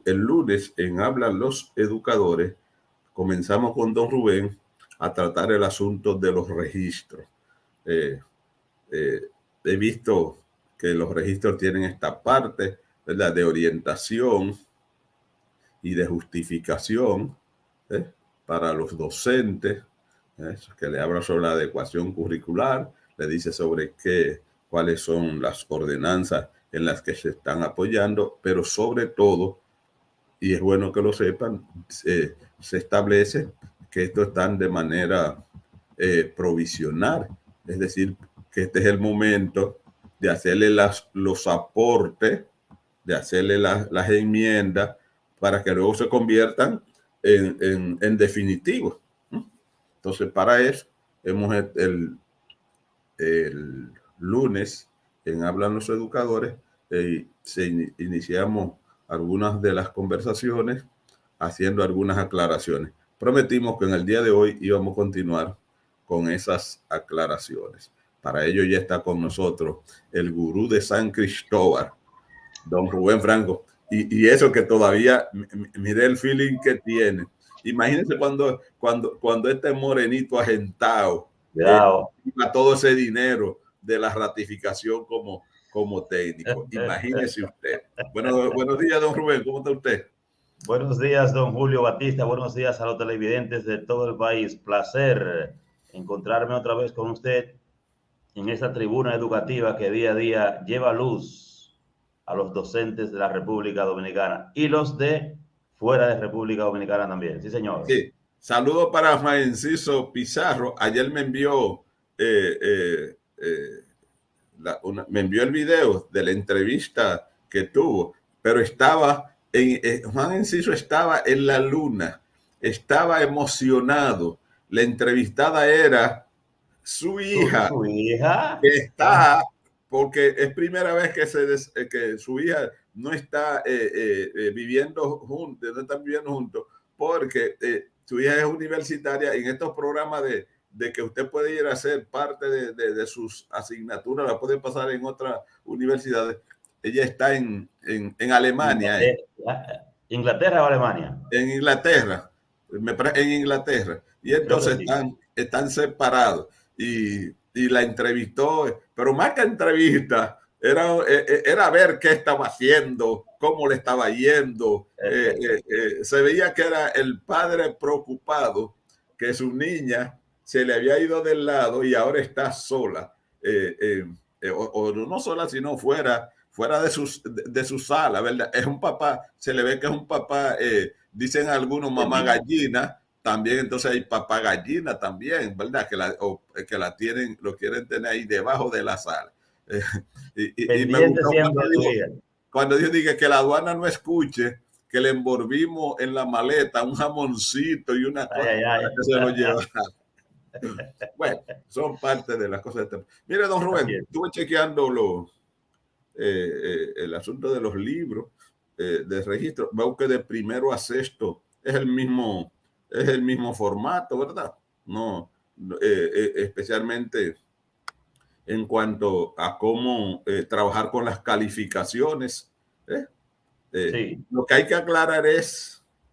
el lunes en Hablan los Educadores comenzamos con don Rubén a tratar el asunto de los registros. He visto que los registros tienen esta parte, ¿verdad?, de orientación y de justificación para los docentes, que le habla sobre la adecuación curricular, le dice sobre cuáles son las ordenanzas en las que se están apoyando, pero sobre todo, y es bueno que lo sepan, se establece que esto están de manera provisional, es decir, que este es el momento de hacerle los aportes, de hacerle las enmiendas para que luego se conviertan en definitivos. Entonces, para eso, hemos el lunes en Hablan los Educadores, iniciamos algunas de las conversaciones haciendo algunas aclaraciones. Prometimos que en el día de hoy íbamos a continuar con esas aclaraciones. Para ello ya está con nosotros el gurú de San Cristóbal, don Rubén Franco. Y eso que todavía, mire el feeling que tiene. Imagínense cuando este morenito agentado a todo ese dinero de la ratificación como técnico. Imagínese usted. Buenos días, don Rubén. ¿Cómo está usted? Buenos días, don Julio Batista. Buenos días a los televidentes de todo el país. Placer encontrarme otra vez con usted en esta tribuna educativa que día a día lleva luz a los docentes de la República Dominicana y los de fuera de República Dominicana también. Sí, señor. Sí. Saludos para Francisco Pizarro. Ayer me envió me envió el video de la entrevista que tuvo, pero Juan Enciso estaba en la luna, estaba emocionado. La entrevistada era su hija, ¿Su hija? que está, porque es primera vez que su hija no está viviendo juntos, no están viviendo juntos, porque su hija es universitaria y en estos programas de que usted puede ir a ser parte de sus asignaturas, la puede pasar en otras universidades. Ella está en Alemania. ¿Inglaterra o Alemania? En Inglaterra. En Inglaterra. Y entonces están separados. Y la entrevistó, pero más que entrevista, era ver qué estaba haciendo, cómo le estaba yendo. Se veía que era el padre preocupado, que su niña se le había ido del lado y ahora está sola, o no sola, sino fuera de su sala, ¿verdad? Es un papá, se le ve que es un papá, dicen algunos mamá gallina, también entonces hay papá gallina también, ¿verdad? Que lo quieren tener ahí debajo de la sala. Y me gustó cuando dijo que la aduana no escuche que le envolvimos en la maleta un jamoncito y una cosa para que se lo llevara. Bueno, son parte de las cosas. Mire, don Rubén, estuve chequeando el asunto de los libros de registro. Veo que de primero a sexto es el mismo formato, ¿verdad? No, especialmente en cuanto a cómo trabajar con las calificaciones. Sí. Lo que hay que aclarar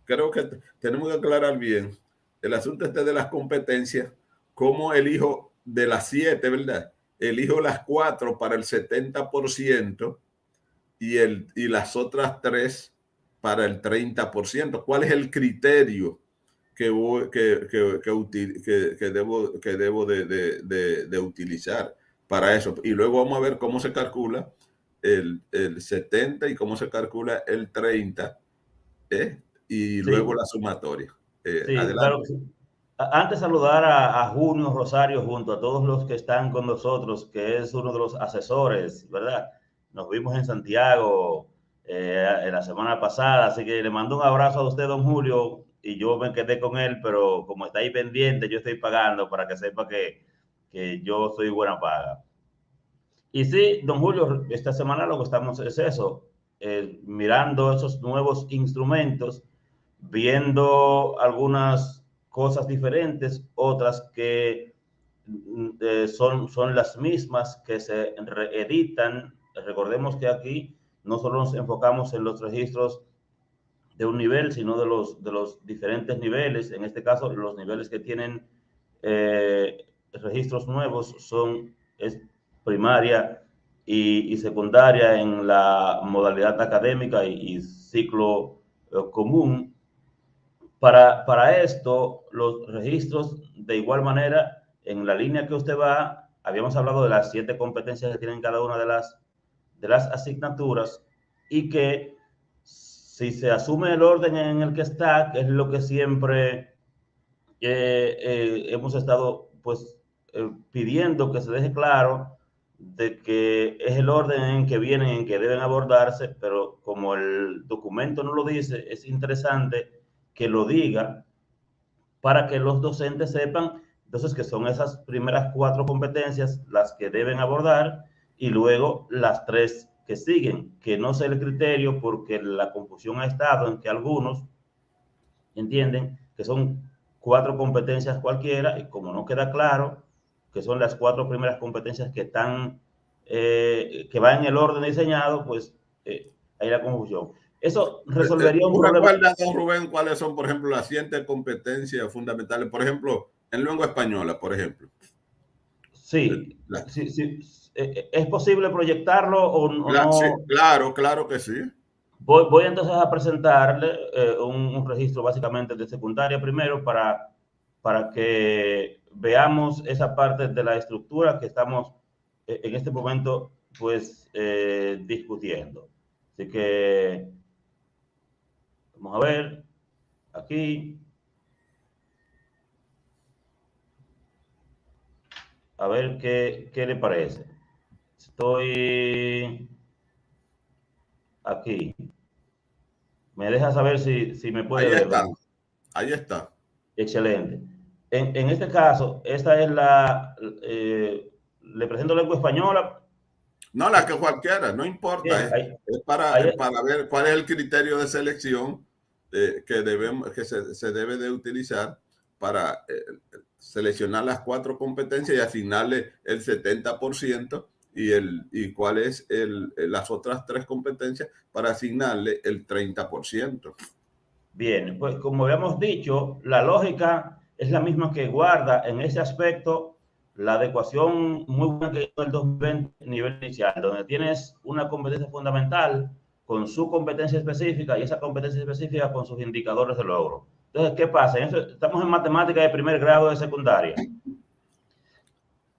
creo que tenemos que aclarar bien el asunto de las competencias, cómo elijo de las 7, ¿verdad? Elijo las 4 para el 70% y las otras 3 para el 30%. ¿Cuál es el criterio que debo de utilizar para eso? Y luego vamos a ver cómo se calcula el 70 y cómo se calcula el 30, y luego la sumatoria. Sí, claro que sí. Antes saludar a Junio Rosario junto a todos los que están con nosotros, que es uno de los asesores, ¿verdad? Nos vimos en Santiago en la semana pasada, así que le mando un abrazo a usted, don Julio, y yo me quedé con él, pero como está ahí pendiente, yo estoy pagando para que sepa que yo soy buena paga. Y sí, don Julio, esta semana lo que estamos es eso, mirando esos nuevos instrumentos, viendo algunas cosas diferentes, otras que son las mismas, que se reeditan. Recordemos que aquí no solo nos enfocamos en los registros de un nivel, sino de los diferentes niveles. En este caso, los niveles que tienen registros nuevos es primaria y secundaria en la modalidad académica y ciclo común. Para esto, los registros, de igual manera, en la línea que usted va, habíamos hablado de las 7 competencias que tienen cada una de las asignaturas, y que si se asume el orden en el que está, que es lo que siempre hemos estado pues pidiendo que se deje claro, de que es el orden en que vienen, en que deben abordarse, pero como el documento no lo dice, es interesante que lo diga para que los docentes sepan entonces que son esas primeras 4 competencias las que deben abordar, y luego las 3 que siguen, que no sea el criterio, porque la confusión ha estado en que algunos entienden que son 4 competencias cualquiera, y como no queda claro que son las 4 primeras competencias que están, que van en el orden diseñado, pues hay la confusión. Eso resolvería un problema. ¿Recuerda, don Rubén, cuáles son, por ejemplo, las 7 competencias fundamentales? Por ejemplo, en lengua española, por ejemplo. Sí, sí, sí. ¿Es posible proyectarlo o no? Sí, claro que sí. Voy entonces a presentarle un registro básicamente de secundaria primero para que veamos esa parte de la estructura que estamos en este momento pues discutiendo. Así que vamos a ver aquí. A ver qué le parece. Estoy aquí. Me deja saber si me puede ver. Ahí está. Excelente. En este caso, esta es le presento lengua española. No, la que cualquiera, no importa. Bien, es para ver cuál es el criterio de selección que se debe de utilizar para seleccionar las 4 competencias y asignarle el 70%, y cuál es las otras 3 competencias para asignarle el 30%. Bien, pues como habíamos dicho, la lógica es la misma que guarda en ese aspecto la adecuación muy buena que hizo el 2020 nivel inicial, donde tienes una competencia fundamental con su competencia específica y esa competencia específica con sus indicadores de logro. Entonces, ¿qué pasa? Estamos en matemática de primer grado de secundaria.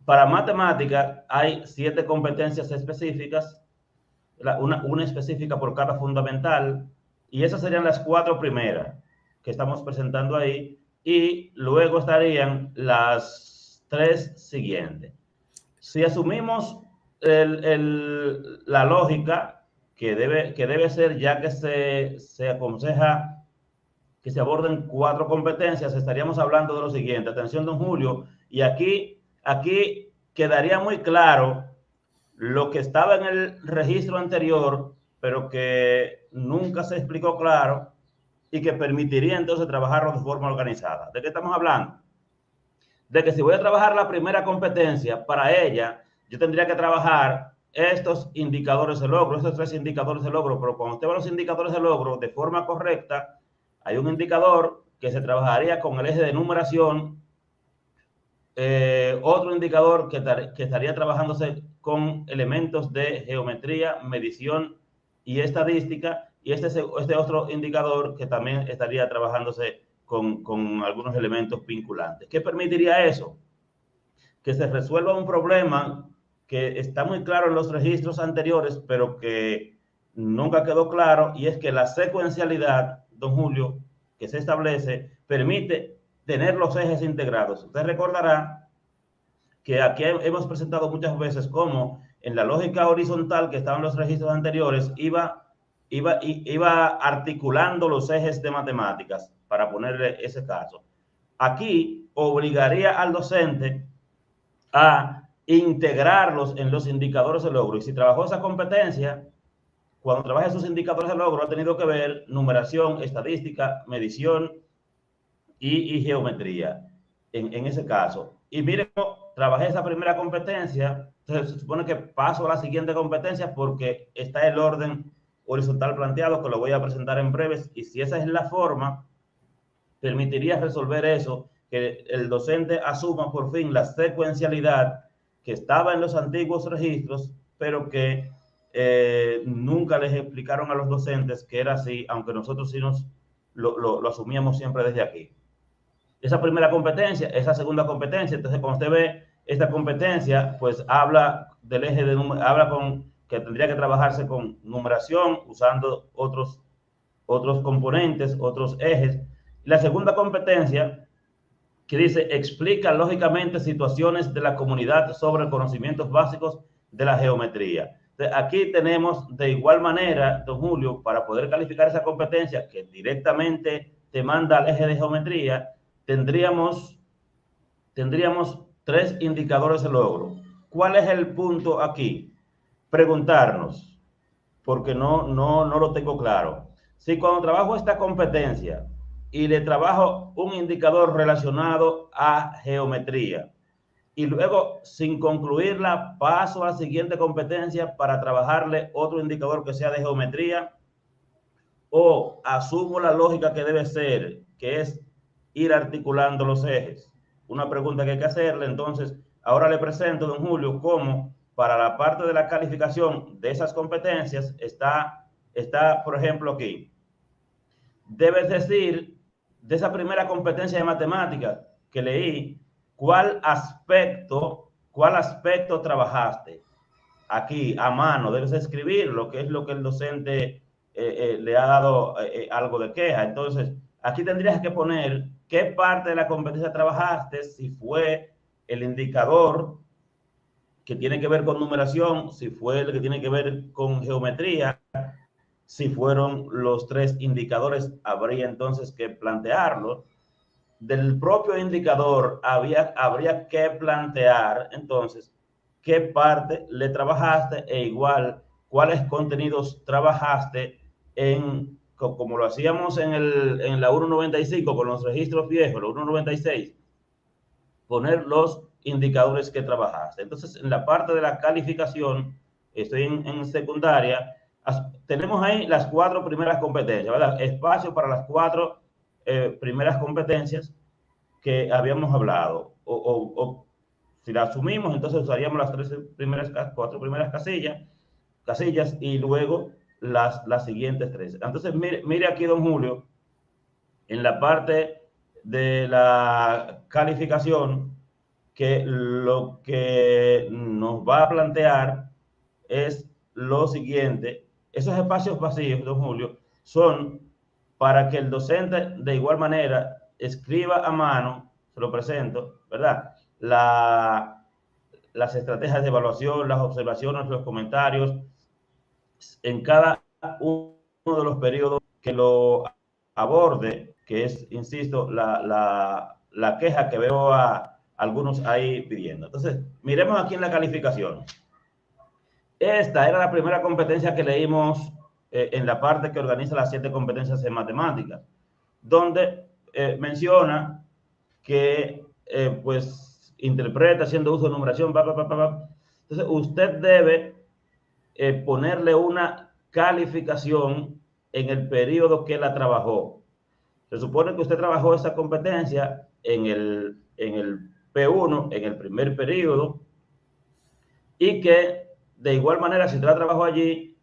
Para matemática hay 7 competencias específicas, una específica por cada fundamental, y esas serían las 4 primeras que estamos presentando ahí, y luego estarían las 3 siguientes. Si asumimos la lógica que debe ser, ya que se aconseja que se aborden 4 competencias, estaríamos hablando de lo siguiente. Atención, don Julio, y aquí quedaría muy claro lo que estaba en el registro anterior, pero que nunca se explicó claro, y que permitiría entonces trabajarlo de forma organizada. ¿De qué estamos hablando? De que si voy a trabajar la primera competencia, para ella yo tendría que trabajar estos indicadores de logro, estos 3 indicadores de logro, pero cuando usted ve los indicadores de logro de forma correcta, hay un indicador que se trabajaría con el eje de numeración, otro indicador que estaría trabajándose con elementos de geometría, medición y estadística, y este otro indicador que también estaría trabajándose con algunos elementos vinculantes. ¿Qué permitiría eso? Que se resuelva un problema que está muy claro en los registros anteriores, pero que nunca quedó claro, y es que la secuencialidad, don Julio, que se establece, permite tener los ejes integrados. Usted recordará que aquí hemos presentado muchas veces cómo en la lógica horizontal que estaba en los registros anteriores iba articulando los ejes de matemáticas, para ponerle ese caso. Aquí obligaría al docente a integrarlos en los indicadores de logro, y si trabajó esa competencia, cuando trabaja esos indicadores de logro ha tenido que ver numeración, estadística, medición y geometría en ese caso. Y miren, trabajé esa primera competencia, entonces se supone que paso a la siguiente competencia porque está el orden horizontal planteado, que lo voy a presentar en breves, y si esa es la forma, permitiría resolver eso, que el docente asuma por fin la secuencialidad que estaba en los antiguos registros, pero que nunca les explicaron a los docentes que era así, aunque nosotros sí lo asumíamos siempre desde aquí. Esa primera competencia, esa segunda competencia, entonces cuando usted ve esta competencia, pues habla del eje de habla con que tendría que trabajarse con numeración, usando otros componentes, otros ejes. La segunda competencia, que dice, explica lógicamente situaciones de la comunidad sobre conocimientos básicos de la geometría. Entonces, aquí tenemos de igual manera, don Julio, para poder calificar esa competencia que directamente te manda al eje de geometría, tendríamos 3 indicadores de logro. ¿Cuál es el punto aquí? Preguntarnos, porque no lo tengo claro. Si cuando trabajo esta competencia y le trabajo un indicador relacionado a geometría y luego, sin concluirla, paso a la siguiente competencia para trabajarle otro indicador que sea de geometría, o asumo la lógica que debe ser, que es ir articulando los ejes. Una pregunta que hay que hacerle. Entonces, ahora le presento, don Julio, cómo para la parte de la calificación de esas competencias está, por ejemplo, aquí. Debes decir, de esa primera competencia de matemáticas que leí, ¿cuál aspecto trabajaste? Aquí, a mano, debes escribir lo que es lo que el docente le ha dado algo de queja. Entonces, aquí tendrías que poner qué parte de la competencia trabajaste, si fue el indicador que tiene que ver con numeración, si fue el que tiene que ver con geometría. Si fueron los 3 indicadores, habría entonces que plantearlo. Del propio indicador habría que plantear entonces qué parte le trabajaste e igual cuáles contenidos trabajaste como lo hacíamos en la 1.95 con los registros viejos, la 1.96, poner los indicadores que trabajaste. Entonces, en la parte de la calificación, estoy en secundaria, tenemos ahí las 4 primeras competencias, ¿verdad? Espacio para las 4 primeras competencias que habíamos hablado. O si la asumimos, entonces usaríamos las 4 primeras casillas y luego las siguientes 3. Entonces, mire aquí, don Julio, en la parte de la calificación, que lo que nos va a plantear es lo siguiente. Esos espacios vacíos, don Julio, son para que el docente de igual manera escriba a mano, se lo presento, ¿verdad? Las estrategias de evaluación, las observaciones, los comentarios, en cada uno de los periodos que lo aborde, que es, insisto, la queja que veo a algunos ahí pidiendo. Entonces, miremos aquí en la calificación. Esta era la primera competencia que leímos en la parte que organiza las 7 competencias en matemáticas, donde menciona que pues interpreta haciendo uso de numeración, Entonces, usted debe ponerle una calificación en el periodo que la trabajó. Se supone que usted trabajó esa competencia en el P1, en el primer periodo, y que de igual manera, si usted la trabajó allí,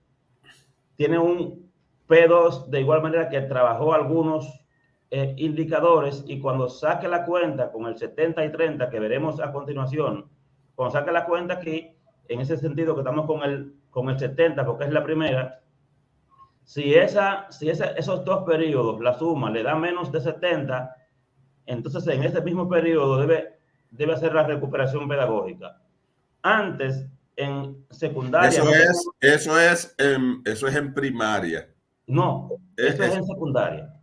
tiene un P2 de igual manera que trabajó algunos indicadores, y cuando saque la cuenta con el 70 y 30 que veremos a continuación, cuando saque la cuenta aquí, en ese sentido que estamos con el 70 porque es la primera, si esos 2 periodos, la suma le da menos de 70, entonces en ese mismo periodo debe hacer la recuperación pedagógica. Antes, en secundaria... Eso es en primaria. No, eso es en secundaria.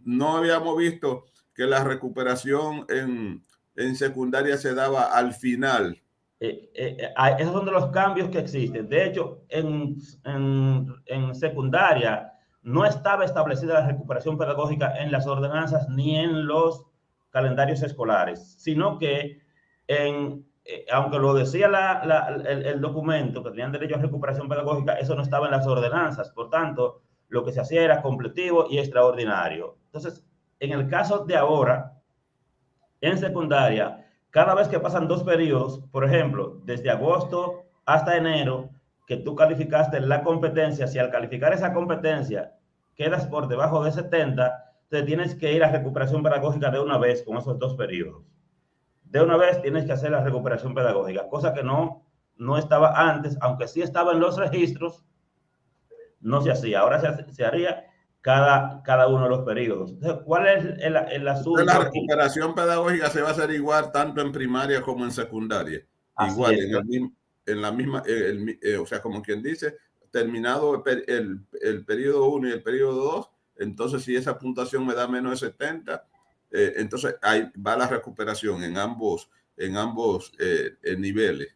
No habíamos visto que la recuperación en secundaria se daba al final. Esos son de los cambios que existen. De hecho, en secundaria no estaba establecida la recuperación pedagógica en las ordenanzas ni en los calendarios escolares, sino que en aunque lo decía el documento, que tenían derecho a recuperación pedagógica, eso no estaba en las ordenanzas. Por tanto, lo que se hacía era completivo y extraordinario. Entonces, en el caso de ahora, en secundaria, cada vez que pasan 2 periodos, por ejemplo, desde agosto hasta enero, que tú calificaste la competencia, si al calificar esa competencia quedas por debajo de 70, te tienes que ir a recuperación pedagógica de una vez con esos 2 periodos. De una vez tienes que hacer la recuperación pedagógica, cosa que no estaba antes, aunque sí estaba en los registros, no se hacía. Ahora se haría cada uno de los periodos. Entonces, ¿cuál es el asunto? Entonces, la recuperación pedagógica se va a hacer igual tanto en primaria como en secundaria. Así igual, es, en la misma, o sea, como quien dice, terminado el periodo 1 y el periodo 2, entonces si esa puntuación me da menos de 70, entonces ahí va la recuperación en ambos niveles.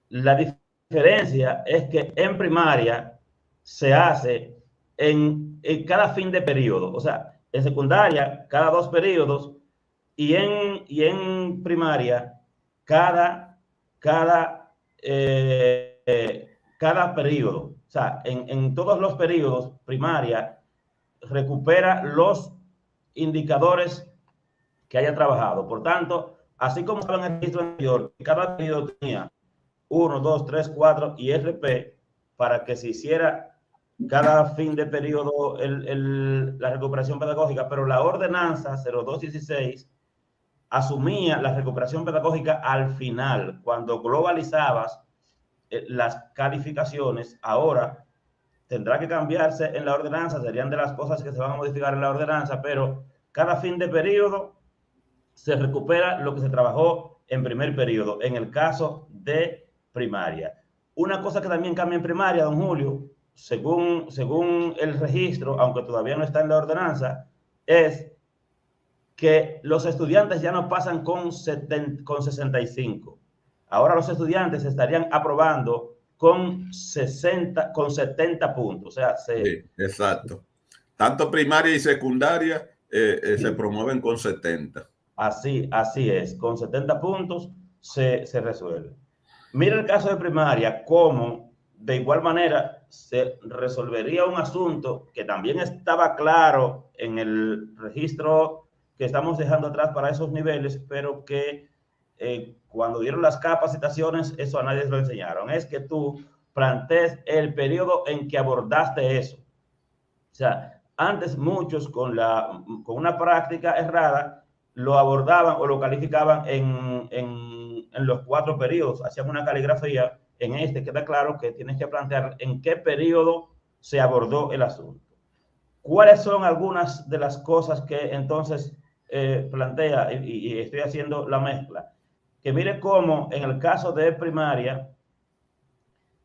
La diferencia es que en primaria se hace en cada fin de periodo, o sea, en secundaria cada 2 periodos y en primaria cada, cada periodo. O sea, en todos los periodos, primaria recupera los indicadores que haya trabajado. Por tanto, así como estaba en el registro anterior, cada periodo tenía 1, 2, 3, 4 y RP para que se hiciera cada fin de periodo la recuperación pedagógica, pero la ordenanza 0216 asumía la recuperación pedagógica al final, cuando globalizabas las calificaciones. Ahora tendrá que cambiarse en la ordenanza, serían de las cosas que se van a modificar en la ordenanza, pero cada fin de periodo se recupera lo que se trabajó en primer periodo, en el caso de primaria. Una cosa que también cambia en primaria, don Julio, según el registro, aunque todavía no está en la ordenanza, es que los estudiantes ya no pasan con 65. Ahora los estudiantes estarían aprobando con 70 puntos. O sea, sí, exacto. Tanto primaria y secundaria se promueven con 70. Así es, con 70 puntos se resuelve. Mira el caso de primaria, cómo de igual manera se resolvería un asunto que también estaba claro en el registro que estamos dejando atrás para esos niveles, pero que cuando dieron las capacitaciones, eso a nadie lo enseñaron. Es que tú plantees el periodo en que abordaste eso. O sea, antes muchos con una práctica errada lo abordaban o lo calificaban en los 4 periodos. Hacían una caligrafía. En este queda claro que tienes que plantear en qué periodo se abordó el asunto. ¿Cuáles son algunas de las cosas que entonces plantea? Y estoy haciendo la mezcla. Que mire cómo en el caso de primaria,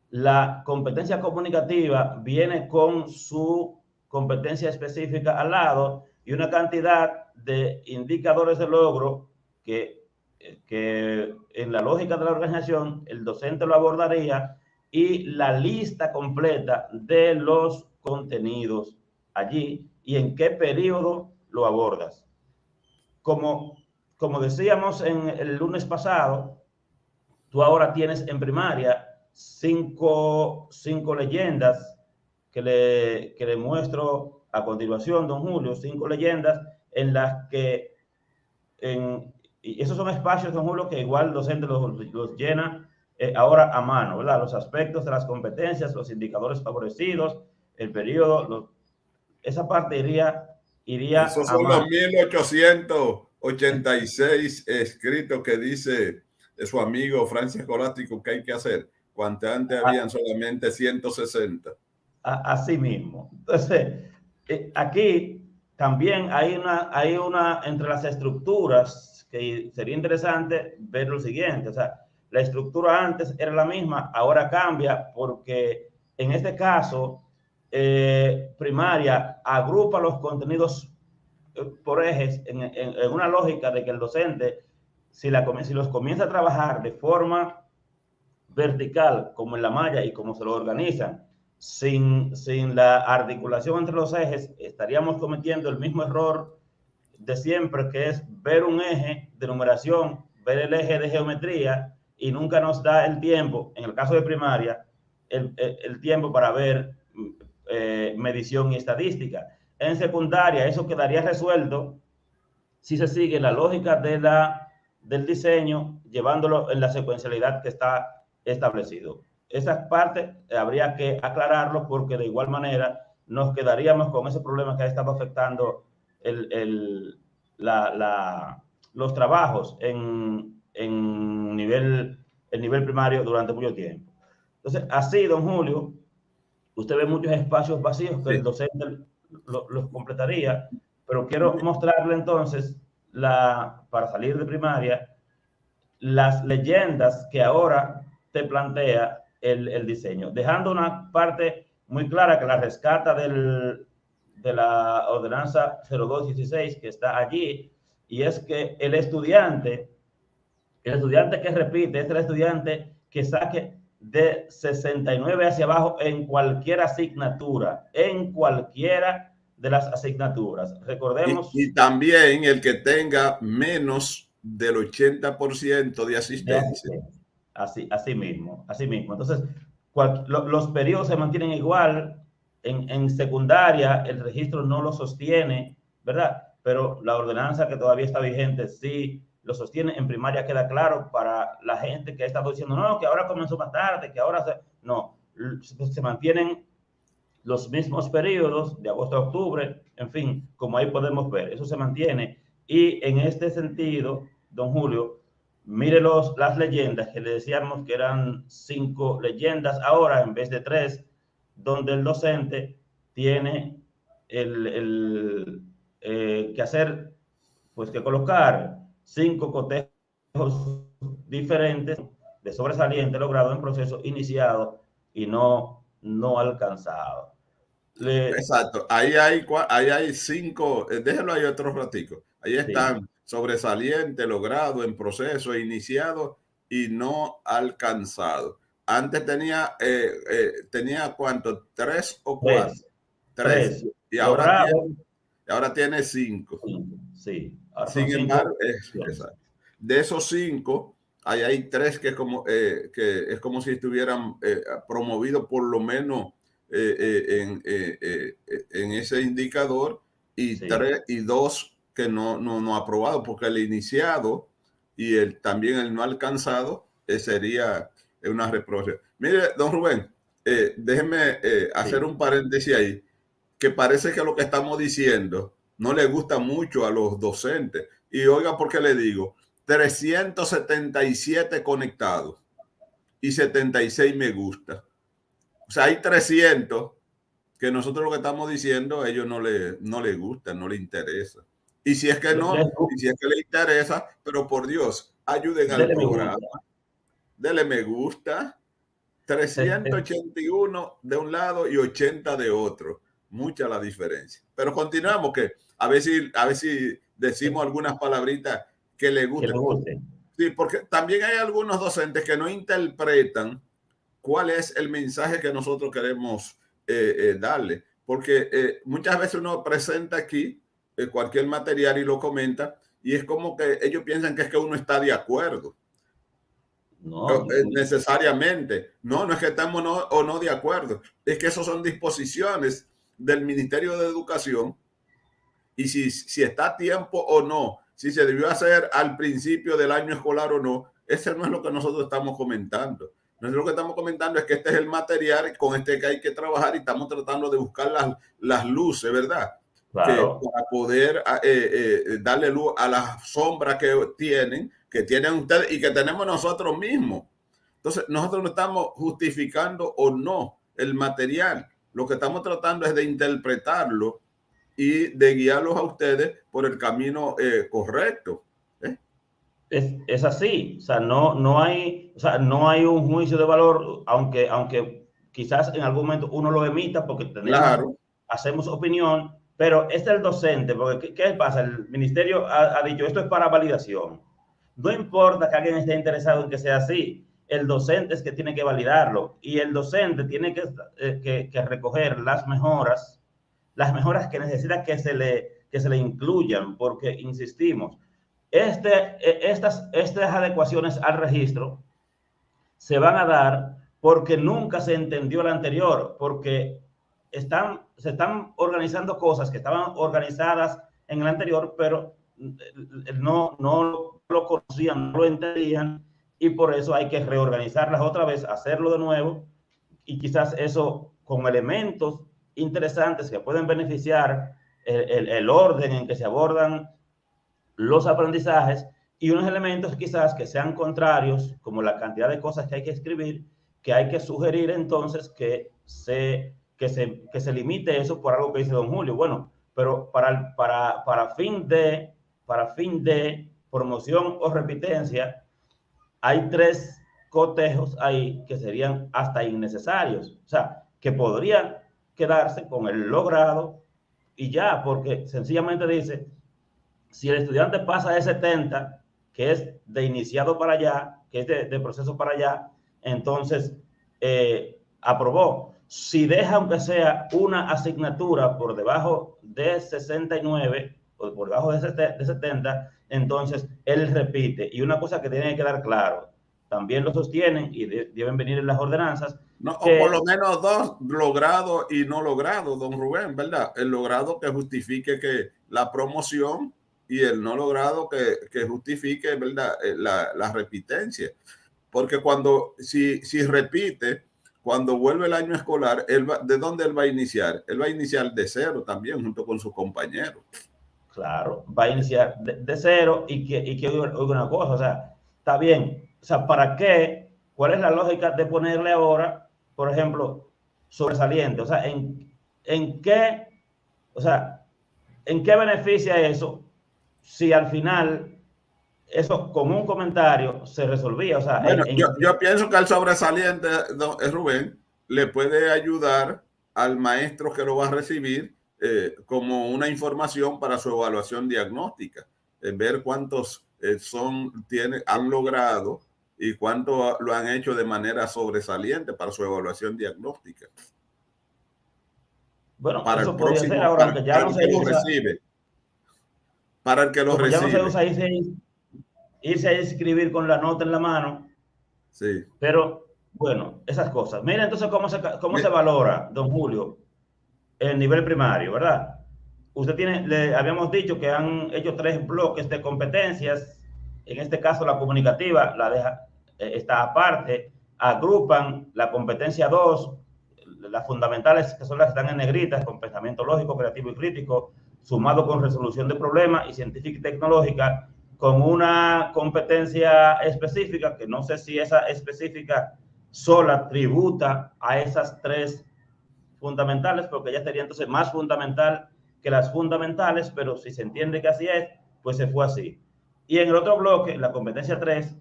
la competencia comunicativa viene con su competencia específica al lado y una cantidad de indicadores de logro que en la lógica de la organización el docente lo abordaría, y la lista completa de los contenidos allí y en qué periodo lo abordas. Como decíamos en el lunes pasado, tú ahora tienes en primaria cinco leyendas que le muestro a continuación, don Julio, 5 leyendas en las que, y esos son espacios, don Julio, que igual el docente los llena ahora a mano, ¿verdad? Los aspectos de las competencias, los indicadores favorecidos, el periodo, esa parte iría Esos son los 1886 escritos que dice su amigo Francis Escolástico que hay que hacer, cuando antes habían solamente 160. Así mismo. Entonces, aquí también hay una entre las estructuras que sería interesante ver lo siguiente. O sea, la estructura antes era la misma, ahora cambia porque en este caso, primaria agrupa los contenidos por ejes en una lógica de que el docente, si los comienza a trabajar de forma vertical, como en la malla y como se lo organizan, sin la articulación entre los ejes, estaríamos cometiendo el mismo error de siempre, que es ver un eje de numeración, ver el eje de geometría y nunca nos da el tiempo, en el caso de primaria, el tiempo para ver medición y estadística. En secundaria eso quedaría resuelto si se sigue la lógica del diseño, llevándolo en la secuencialidad que está establecido. Esa parte habría que aclararlo porque de igual manera nos quedaríamos con ese problema que ha estado afectando los trabajos en nivel primario durante mucho tiempo. Entonces, así, don Julio, usted ve muchos espacios vacíos que el docente los completaría, pero quiero mostrarle entonces, para salir de primaria, las leyendas que ahora te plantea el diseño, dejando una parte muy clara que la rescata de la ordenanza 0216 que está allí, y es que el estudiante que repite es el estudiante que saque de 69 hacia abajo en cualquier asignatura, en cualquiera de las asignaturas. Recordemos. Y también el que tenga menos del 80% de asistencia. Así mismo. Entonces, los periodos se mantienen igual. En secundaria el registro no lo sostiene, ¿verdad? Pero la ordenanza que todavía está vigente sí lo sostiene. En primaria queda claro para la gente que ha estado diciendo, no, que ahora comenzó más tarde, que ahora no, se mantienen los mismos periodos de agosto a octubre, en fin, como ahí podemos ver, eso se mantiene. Y en este sentido, don Julio, mire las leyendas que le decíamos que eran 5 leyendas ahora en vez de 3, donde el docente tiene que hacer, pues que colocar 5 cotejos diferentes de sobresaliente logrado en proceso iniciado y no alcanzado. Exacto, ahí hay 5, déjelo ahí otro ratico. Ahí están, sí. Sobresaliente, logrado, en proceso, iniciado y no alcanzado. Antes tenía ¿cuánto? 3 o 4. 3. Y ahora tiene 5. Sí. Sin embargo, de esos 5, hay 3 que es como si estuvieran promovidos por lo menos en ese indicador, y 2 que no aprobado, porque el iniciado y también el no alcanzado sería una reproche. Mire, don Rubén, déjeme hacer un paréntesis ahí, que parece que lo que estamos diciendo no le gusta mucho a los docentes. Y oiga, ¿por qué le digo? 377 conectados y 76 me gusta. O sea, hay 300 que nosotros lo que estamos diciendo a ellos no les gusta, no les interesa. Y si es que y si es que les interesa, pero por Dios, ayuden al programa. Dele me gusta. 381 de un lado y 80 de otro. Mucha la diferencia. Pero continuamos, que a ver si decimos algunas palabritas que le gusten. Sí, porque también hay algunos docentes que no interpretan cuál es el mensaje que nosotros queremos darle. Porque muchas veces uno presenta aquí cualquier material y lo comenta, y es como que ellos piensan que es que uno está de acuerdo. No, necesariamente. No es que estamos o no de acuerdo. Es que esos son disposiciones del Ministerio de Educación, y si está a tiempo o no, si se debió hacer al principio del año escolar o no, ese no es lo que nosotros estamos comentando. Nosotros lo que estamos comentando es que este es el material con este que hay que trabajar, y estamos tratando de buscar las luces, ¿verdad? Claro. Que para poder darle luz a las sombras que tienen ustedes y que tenemos nosotros mismos. Entonces, nosotros no estamos justificando o no el material. Lo que estamos tratando es de interpretarlo y de guiarlos a ustedes por el camino correcto. Es así. O sea, no hay un juicio de valor, aunque quizás en algún momento uno lo emita porque hacemos opinión, pero es el docente, porque ¿qué pasa? El ministerio ha dicho, esto es para validación. No importa que alguien esté interesado en que sea así, el docente es que tiene que validarlo, y el docente tiene que recoger las mejoras que necesita que se le incluyan, porque insistimos, estas adecuaciones al registro se van a dar porque nunca se entendió la anterior, porque se están organizando cosas que estaban organizadas en el anterior, pero no lo conocían, no lo entendían, y por eso hay que reorganizarlas otra vez, hacerlo de nuevo, y quizás eso con elementos interesantes que pueden beneficiar el orden en que se abordan los aprendizajes, y unos elementos quizás que sean contrarios, como la cantidad de cosas que hay que escribir, que hay que sugerir entonces que se limite eso por algo que dice don Julio. Bueno, pero para fin de promoción o repitencia, hay tres cotejos ahí que serían hasta innecesarios. O sea, que podrían quedarse con el logrado y ya, porque sencillamente dice, si el estudiante pasa de 70, que es de iniciado para allá, que es de proceso para allá, entonces aprobó. Si deja, aunque sea una asignatura por debajo de 69 o por debajo de 70, entonces él repite. Y una cosa que tiene que quedar claro, también lo sostienen y deben venir en las ordenanzas. No, o por lo menos dos, logrado y no logrado, don Rubén, ¿verdad? El logrado que justifique que la promoción y el no logrado que justifique, ¿verdad? La repitencia. Porque si repite, cuando vuelve el año escolar, ¿de dónde él va a iniciar? Él va a iniciar de cero también, junto con sus compañeros. Claro, va a iniciar de cero y que oiga una cosa, o sea, está bien, o sea, ¿para qué? ¿Cuál es la lógica de ponerle ahora, por ejemplo, sobresaliente? O sea, ¿en qué, o sea, en qué beneficia eso si al final eso con un comentario se resolvía? O sea, Bueno, yo pienso que al sobresaliente, Rubén, le puede ayudar al maestro que lo va a recibir como una información para su evaluación diagnóstica, ver cuántos han logrado y cuánto lo han hecho de manera sobresaliente para su evaluación diagnóstica. bueno, Para el eso podría ser próximo, ahora, aunque ya para no el se que lo usa, recibe, para el que lo como ya no se recibe. usa irse a escribir con la nota en la mano. Sí. Pero bueno, esas cosas. Mira entonces cómo se valora, don Julio, el nivel primario, ¿verdad? Le habíamos dicho que han hecho 3 bloques de competencias. En este caso, la comunicativa está aparte. Agrupan la competencia 2, las fundamentales, que son las que están en negritas, con pensamiento lógico, creativo y crítico, sumado con resolución de problemas y científica y tecnológica, con una competencia específica, que no sé si esa específica sola tributa a esas 3 fundamentales, porque ya sería entonces más fundamental que las fundamentales, pero si se entiende que así es, pues se fue así. Y en el otro bloque, la competencia 3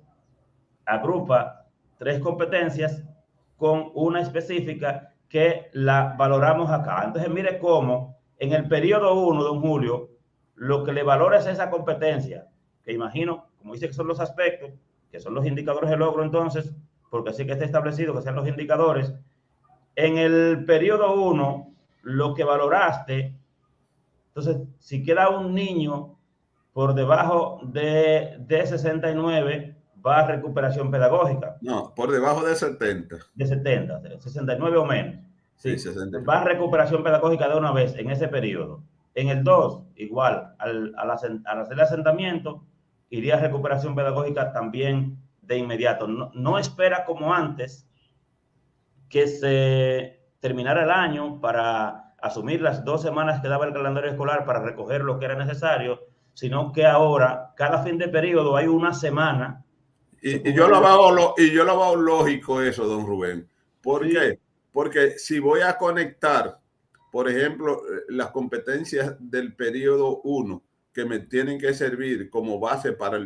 agrupa 3 competencias con una específica que la valoramos acá. Entonces, mire cómo en el periodo 1, don Julio, lo que le valora es esa competencia, que imagino, como dice que son los aspectos, que son los indicadores de logro entonces, porque así que está establecido que sean los indicadores. En el periodo 1, lo que valoraste, entonces, si queda un niño por debajo de 69, va a recuperación pedagógica. No, por debajo de 70. De 70, de 69 o menos. Sí, Sí, va 69. a recuperación pedagógica de una vez en ese periodo. En el 2, igual, al hacer el asentamiento, iría a recuperación pedagógica también de inmediato. No espera como antes que se terminara el año para asumir las 2 semanas que daba el calendario escolar para recoger lo que era necesario, sino que ahora, cada fin de periodo, hay una semana. Se Y cubre lo yo lo veo lógico eso, don Rubén. ¿Por Sí, qué? Porque si voy a conectar, por ejemplo, las competencias del periodo 1 que me tienen que servir como base para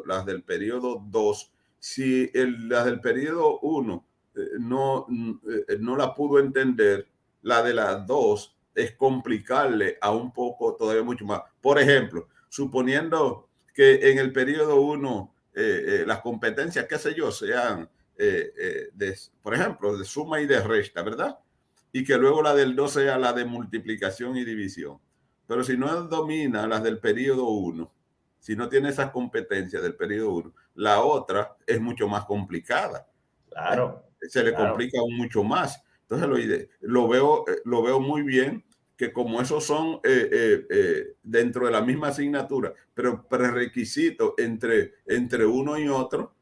las del periodo 2, si las del periodo 1 no la pudo entender, la de las 2 es complicarle a un poco todavía mucho más. Por ejemplo, suponiendo que en el periodo 1 las competencias, qué sé yo, sean, por ejemplo, de suma y de resta, ¿verdad? Y que luego la del 2 sea la de multiplicación y división. Pero si no domina las del periodo 1, si no tiene esas competencias del periodo 1, la otra es mucho más complicada. Claro, Se le claro. complica aún mucho más. Entonces lo veo muy bien que como esos son dentro de la misma asignatura, pero prerequisitos entre uno y otro,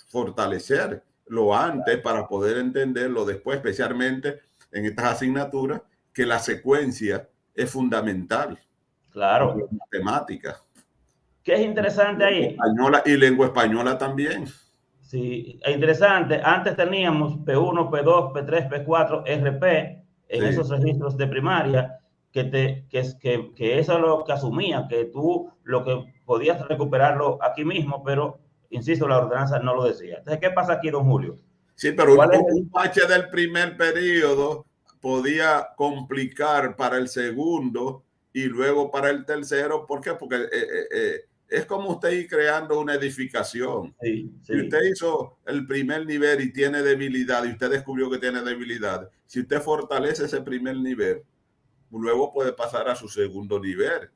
fortalecerlo antes para poder entenderlo después, especialmente en estas asignaturas, que la secuencia es fundamental, como Claro. las matemáticas. ¿Qué es interesante ahí? Y lengua española también. Sí, es interesante. Antes teníamos P1, P2, P3, P4, RP en Sí, esos registros de primaria, que eso es lo que asumía, que tú lo que podías recuperarlo aquí mismo, pero, insisto, la ordenanza no lo decía. Entonces, ¿qué pasa aquí, don Julio? sí, pero ¿Cuál es un bache del primer periodo podía complicar para el segundo y luego para el tercero. ¿Por qué? Porque es como usted ir creando una edificación. Sí, Si usted sí, hizo el primer nivel y tiene debilidad y usted descubrió que tiene debilidad, si usted fortalece ese primer nivel, luego puede pasar a su segundo nivel.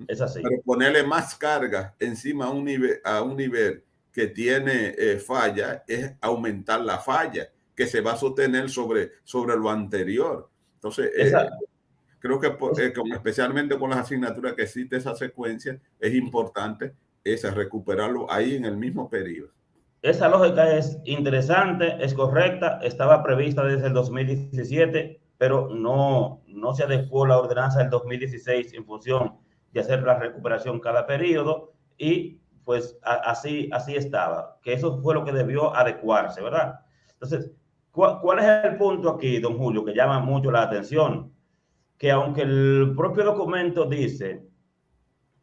es así. Pero ponerle más carga encima a un nivel que tiene falla es aumentar la falla que se va a sostener sobre lo anterior. Entonces, Esa, creo que es- especialmente con las asignaturas que existe esa secuencia, es importante esa, recuperarlo ahí en el mismo periodo. Esa lógica es interesante, es correcta, estaba prevista desde el 2017, pero no se adecuó la ordenanza del 2016 en función de hacer la recuperación cada periodo y pues así estaba, que eso fue lo que debió adecuarse, ¿verdad? Entonces, ¿cuál es el punto aquí, don Julio, que llama mucho la atención? Que aunque el propio documento dice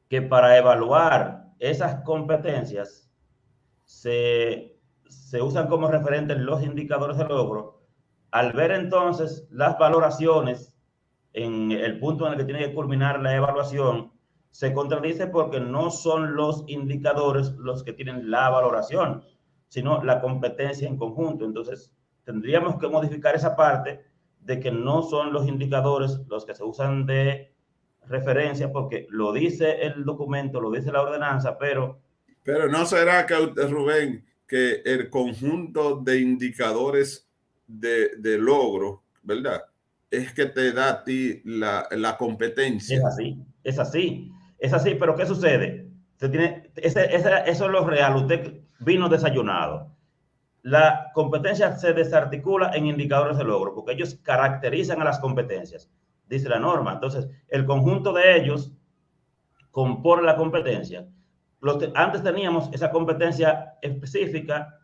que para evaluar esas competencias se usan como referentes los indicadores de logro, al ver entonces las valoraciones en el punto en el que tiene que culminar la evaluación, se contradice porque no son los indicadores los que tienen la valoración, sino la competencia en conjunto. Entonces, tendríamos que modificar esa parte de que no son los indicadores los que se usan de referencia, porque lo dice el documento, lo dice la ordenanza, pero Pero no será que Rubén, que el conjunto de indicadores de logro, ¿verdad? Es que te da a ti la es competencia. así, es así, es así, pero ¿qué sucede? Eso es lo real, usted vino desayunado. La competencia se desarticula en indicadores de logro, porque ellos caracterizan a las competencias, dice la norma. Entonces, el conjunto de ellos compone la competencia. Antes teníamos esa competencia específica,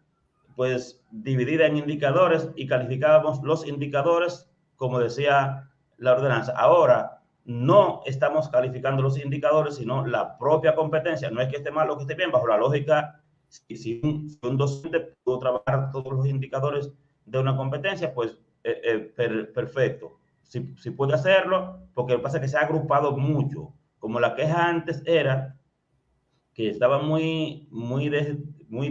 pues dividida en indicadores y calificábamos los indicadores, como decía la ordenanza. Ahora no estamos calificando los indicadores, sino la propia competencia. No es que esté mal o que esté bien, bajo la lógica, si un docente pudo trabajar todos los indicadores de una competencia, pues perfecto. Si puede hacerlo, porque lo que pasa es que se ha agrupado mucho. Como la queja antes era que estaba muy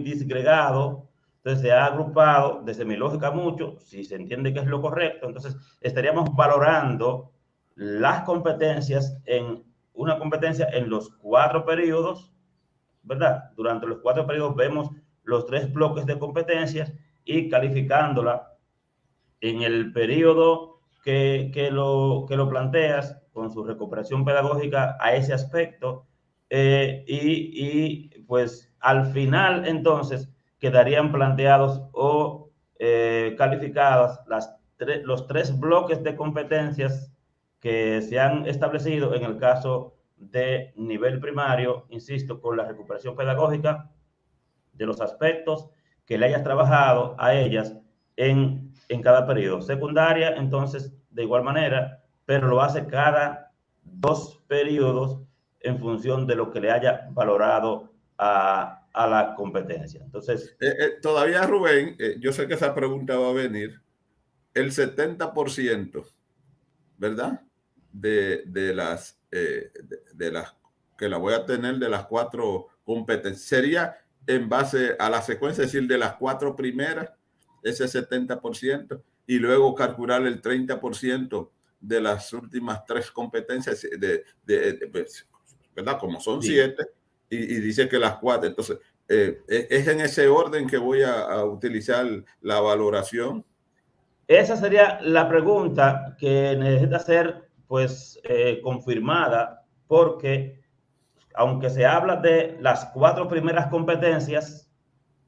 disgregado, entonces se ha agrupado desde mi lógica mucho, si se entiende que es lo correcto, entonces estaríamos valorando las competencias en una competencia en los 4 periodos, ¿verdad? Durante los 4 periodos vemos los 3 bloques de competencias y calificándola en el periodo que lo planteas con su recuperación pedagógica a ese aspecto pues al final entonces quedarían planteados o calificadas los 3 bloques de competencias que se han establecido en el caso de nivel primario, insisto, con la recuperación pedagógica de los aspectos que le hayas trabajado a ellas en cada periodo. Secundaria, entonces, de igual manera, pero lo hace cada 2 periodos en función de lo que le haya valorado a la competencia. Entonces, Todavía, Rubén, yo sé que esa pregunta va a venir. El 70%, ¿verdad? De las que la voy a tener de las 4 competencias. Sería en base a la secuencia, es decir, de las 4 primeras, ese 70%, y luego calcular el 30% de las últimas 3 competencias, ¿verdad? Como son sí, 7, y dice que las 4, entonces ¿Es en ese orden que voy a utilizar la valoración? Esa sería la pregunta que necesita ser, pues, confirmada, porque aunque se habla de las 4 primeras competencias,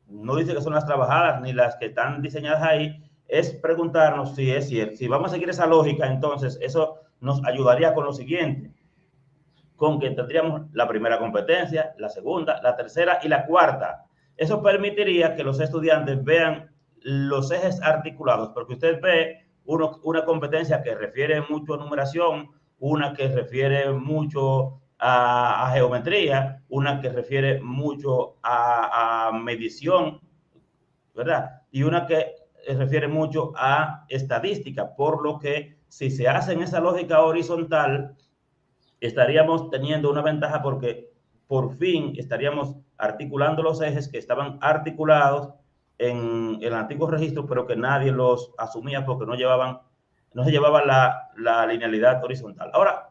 no dice que son las trabajadas ni las que están diseñadas ahí, es preguntarnos si es cierto. Si vamos a seguir esa lógica, entonces eso nos ayudaría con lo siguiente, con que tendríamos la primera competencia, la segunda, la tercera y la cuarta. Eso permitiría que los estudiantes vean los ejes articulados, porque usted ve una competencia que refiere mucho a numeración, una que refiere mucho a geometría, una que refiere mucho a medición, ¿verdad? Y una que refiere mucho a estadística, por lo que si se hace en esa lógica horizontal, estaríamos teniendo una ventaja porque por fin estaríamos articulando los ejes que estaban articulados en el antiguo registro, pero que nadie los asumía porque no se llevaba la linealidad horizontal. Ahora,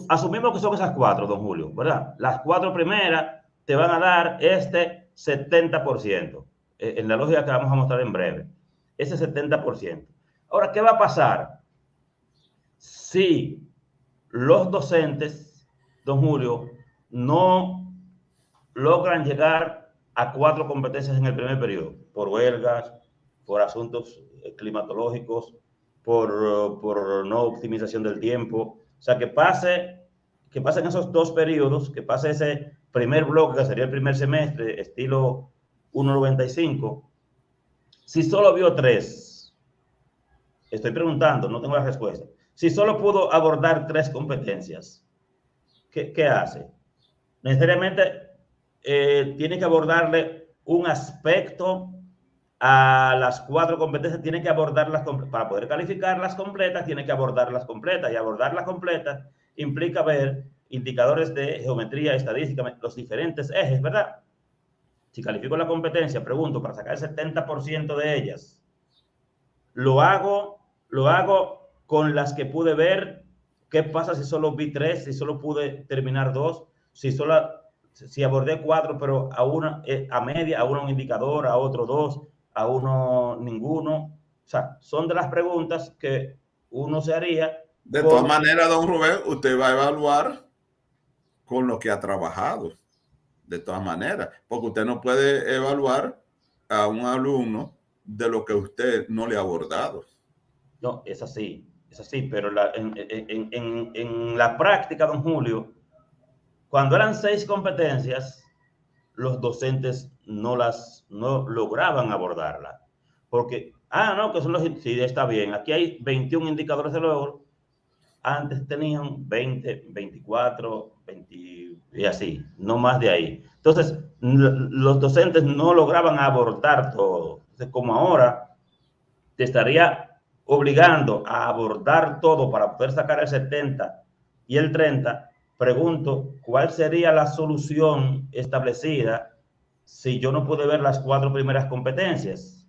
asumimos que son esas 4, don Julio, ¿verdad? Las 4 primeras te van a dar este 70%, en la lógica que vamos a mostrar en breve, ese 70%. Ahora, ¿qué va a pasar si los docentes, don Julio, no logran llegar a 4 competencias en el primer periodo, por huelgas, por asuntos climatológicos, por no optimización del tiempo? O sea, que pasen esos 2 periodos, que pase ese primer bloque, que sería el primer semestre, estilo 1.95. Si solo vio 3, estoy preguntando, no tengo la respuesta. Si solo pudo abordar 3 competencias, ¿qué hace? Necesariamente tiene que abordarle un aspecto a las 4 competencias, tiene que abordarlas para poder calificarlas completas, tiene que abordarlas completas, y abordarlas completas implica ver indicadores de geometría, estadística, los diferentes ejes, ¿verdad? Si califico la competencia, pregunto, para sacar el 70% de ellas, lo hago con las que pude ver. ¿Qué pasa si solo vi 3, si solo pude terminar 2, si abordé 4, pero a media, a uno un indicador, a otro 2, a uno ninguno? O sea, son de las preguntas que uno se haría. De todas maneras, don Rubén, usted va a evaluar con lo que ha trabajado, de todas maneras, porque usted no puede evaluar a un alumno de lo que usted no le ha abordado. No, es así, pero en la práctica, don Julio, cuando eran 6 competencias, los docentes no lograban abordarla. Porque, no, que son sí, está bien, aquí hay 21 indicadores de logro, antes tenían 20, 24, 20 y así, no más de ahí. Entonces, los docentes no lograban abordar todo. Entonces, como ahora te estaría obligando a abordar todo para poder sacar el 70 y el 30, pregunto, ¿cuál sería la solución establecida si yo no pude ver las 4 primeras competencias?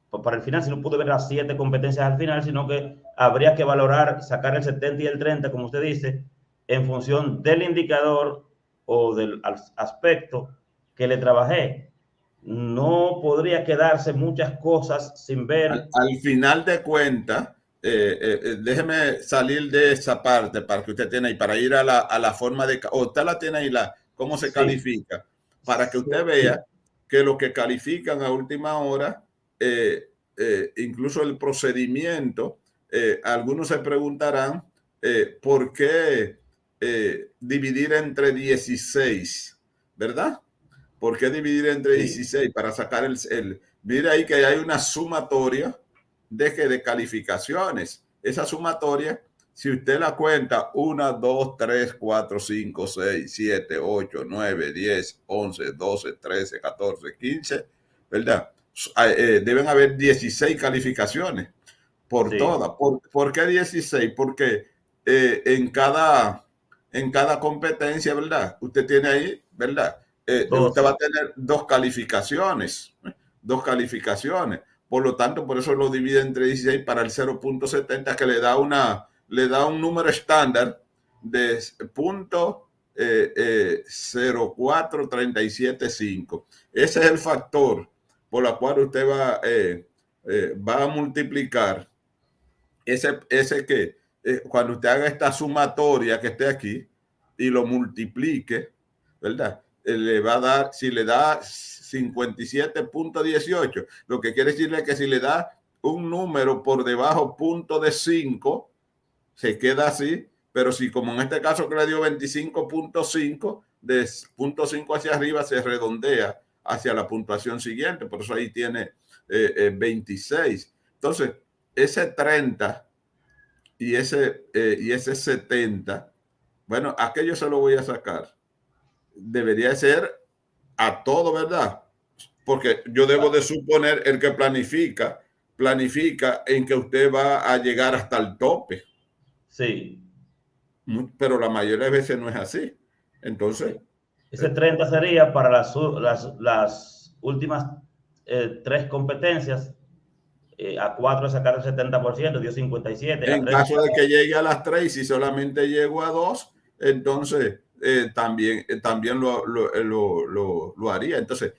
Pues para el final, si no pude ver las 7 competencias al final, sino que habría que valorar, sacar el 70 y el 30, como usted dice, en función del indicador o del aspecto que le trabajé. No podría quedarse muchas cosas sin ver. Al final de cuentas, déjeme salir de esa parte para que usted tiene ahí, para ir a la forma de, o usted la tiene ahí, cómo se califica, para que usted vea que lo que califican a última hora, incluso el procedimiento, algunos se preguntarán por qué dividir entre 16, ¿verdad? ¿Por qué dividir entre 16 para sacar mire ahí que hay una sumatoria de calificaciones? Esa sumatoria, si usted la cuenta, 1, 2, 3, 4, 5, 6, 7, 8, 9, 10, 11, 12, 13, 14, 15, ¿verdad? Deben haber 16 calificaciones por todas. ¿Por qué 16? Porque en cada competencia, ¿verdad? Usted tiene ahí, ¿verdad? Usted va a tener 2 calificaciones, 2 calificaciones. Por lo tanto, por eso lo divide entre 16 para el 0.70, que le da un número estándar de punto 0,4375. Ese es el factor por el cual usted va a multiplicar ese que cuando usted haga esta sumatoria que esté aquí y lo multiplique, ¿verdad? Le va a dar, si le da 57.18, lo que quiere decirle que si le da un número por debajo punto de 5, se queda así, pero si como en este caso que le dio 25.5, de punto 5 hacia arriba se redondea hacia la puntuación siguiente, por eso ahí tiene 26. Entonces, ese 30 y ese 70, bueno, aquello se lo voy a sacar. Debería ser a todo, ¿verdad? Porque yo debo de suponer el que planifica en que usted va a llegar hasta el tope. Sí. Pero la mayoría de veces no es así. Entonces, ese 30 sería para las últimas 3 competencias. A 4 sacar el 70%, dio 57. en caso de que llegue a las 3, si solamente llego a 2, entonces también lo haría. Entonces,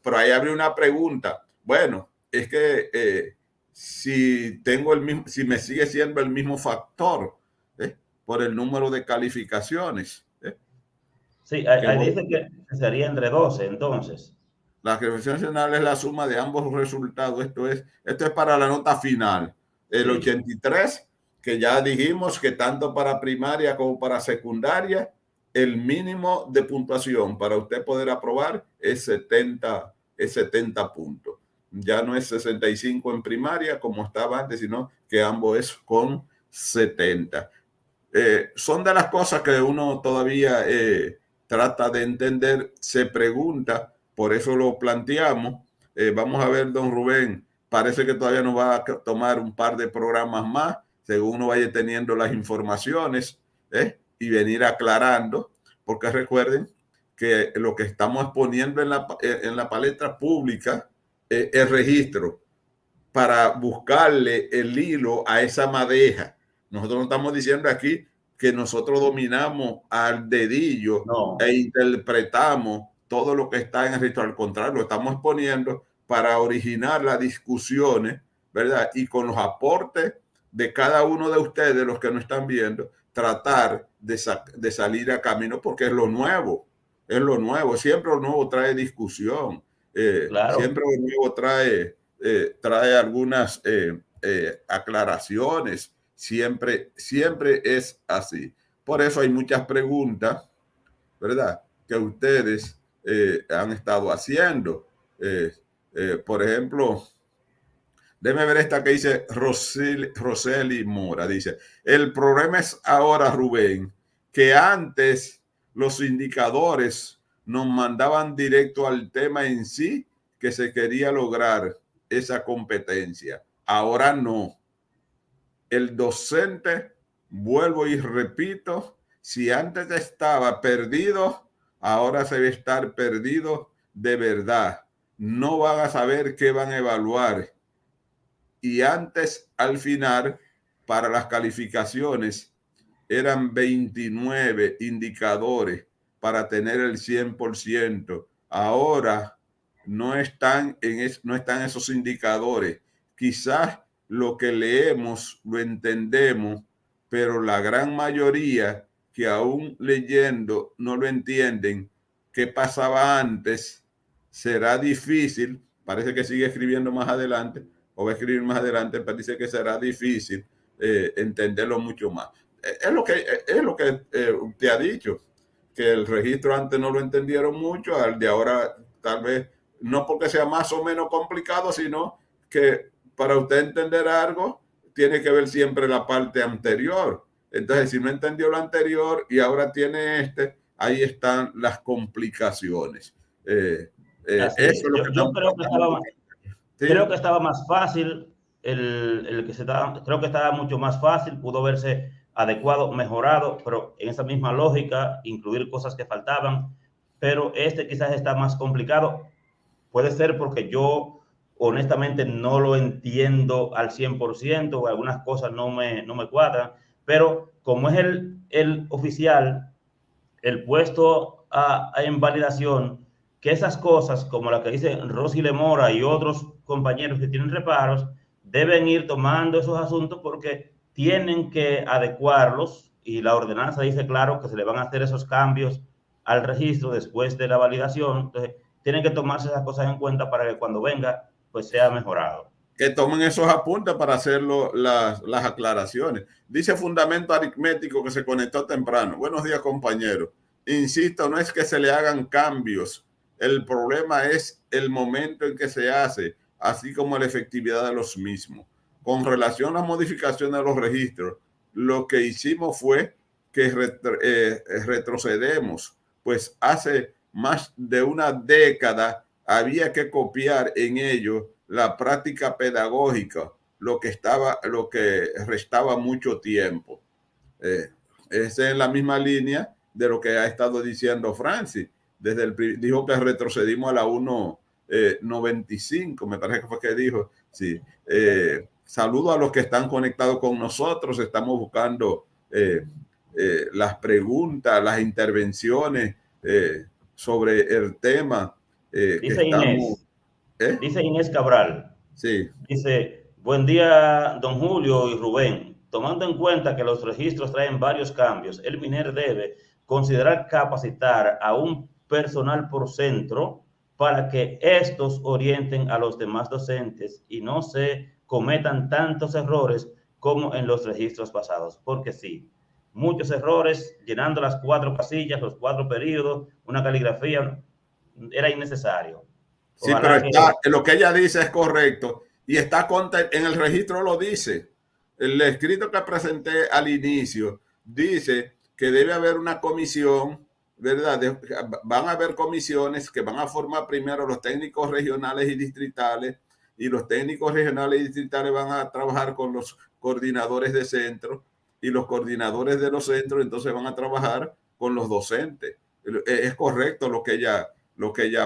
pero ahí abre una pregunta. Bueno, es que si tengo el mismo, si me sigue siendo el mismo factor por el número de calificaciones. Sí, ahí dice que sería entre 12, entonces. La calificación nacional es la suma de ambos resultados. Esto es para la nota final. El 83, que ya dijimos que tanto para primaria como para secundaria, el mínimo de puntuación para usted poder aprobar es 70 puntos. Ya no es 65 en primaria como estaba antes, sino que ambos es con 70. Son de las cosas que uno todavía trata de entender, se pregunta, por eso lo planteamos. Vamos a ver, don Rubén, parece que todavía nos va a tomar un par de programas más, según uno vaya teniendo las informaciones y venir aclarando, porque recuerden que lo que estamos poniendo en la palestra pública es el registro para buscarle el hilo a esa madeja. Nosotros no estamos diciendo aquí que nosotros dominamos al dedillo e interpretamos todo lo que está en el registro. Al contrario, lo estamos poniendo para originar las discusiones, ¿verdad? Y con los aportes de cada uno de ustedes, los que nos están viendo, tratar de salir a camino, porque es lo nuevo. Es lo nuevo. Siempre lo nuevo trae discusión. Claro. Siempre lo nuevo trae algunas aclaraciones. Siempre es así. Por eso hay muchas preguntas, ¿verdad?, que ustedes han estado haciendo. Por ejemplo, déjeme ver esta que dice Roseli Mora. Dice, el problema es ahora, Rubén, que antes los indicadores nos mandaban directo al tema en sí que se quería lograr esa competencia. Ahora no. El docente, vuelvo y repito, si antes estaba perdido, ahora se debe estar perdido de verdad. No van a saber qué van a evaluar. Y antes, al final, para las calificaciones, eran 29 indicadores para tener el 100%. Ahora no están esos indicadores. Quizás lo que leemos lo entendemos, pero la gran mayoría que aún leyendo no lo entienden, qué pasaba antes, será difícil. Parece que sigue escribiendo más adelante, o va a escribir más adelante, pero dice que será difícil entenderlo mucho más. Es lo que te ha dicho, que el registro antes no lo entendieron mucho, al de ahora tal vez no porque sea más o menos complicado, sino que para usted entender algo tiene que ver siempre la parte anterior. Entonces, si no entendió lo anterior y ahora tiene ahí están las complicaciones. Eso es lo que yo creo que estaba más fácil creo que estaba mucho más fácil, pudo verse adecuado, mejorado, pero en esa misma lógica, incluir cosas que faltaban, pero quizás está más complicado. Puede ser porque yo honestamente no lo entiendo al 100%, o algunas cosas no me cuadran, pero como es el oficial, el puesto en validación, que esas cosas, como la que dice Rosy Lemora y otros compañeros que tienen reparos, deben ir tomando esos asuntos porque tienen que adecuarlos y la ordenanza dice claro que se le van a hacer esos cambios al registro después de la validación. Entonces, tienen que tomarse esas cosas en cuenta para que cuando venga, pues sea mejorado. Que tomen esos apuntes para hacer las aclaraciones. Dice Fundamento Aritmético que se conectó temprano. Buenos días, compañero. Insisto, no es que se le hagan cambios. El problema es el momento en que se hace, así como la efectividad de los mismos. Con relación a la modificación de los registros, lo que hicimos fue que retrocedemos, pues hace más de una década había que copiar en ellos la práctica pedagógica, lo que restaba mucho tiempo. Esa es la misma línea de lo que ha estado diciendo Francis. Dijo que retrocedimos a la 1.95, me parece que fue que dijo. Sí. Saludo a los que están conectados con nosotros. Estamos buscando las preguntas, las intervenciones sobre el tema que Dice estamos. Inés, dice Inés Cabral, Sí. dice, buen día, don Julio y Rubén. Tomando en cuenta que los registros traen varios cambios, el MINER debe considerar capacitar a un personal por centro para que estos orienten a los demás docentes y no se cometan tantos errores como en los registros pasados. Porque sí, muchos errores llenando las 4 casillas, los 4 periodos, una caligrafía, era innecesario. Sí, pero Ojalá que está, lo que ella dice es correcto y está en el registro lo dice. El escrito que presenté al inicio dice que debe haber una comisión, ¿verdad? Van a haber comisiones que van a formar primero los técnicos regionales y distritales y los técnicos regionales y distritales van a trabajar con los coordinadores de centro y los coordinadores de los centros entonces van a trabajar con los docentes. Es correcto lo que ella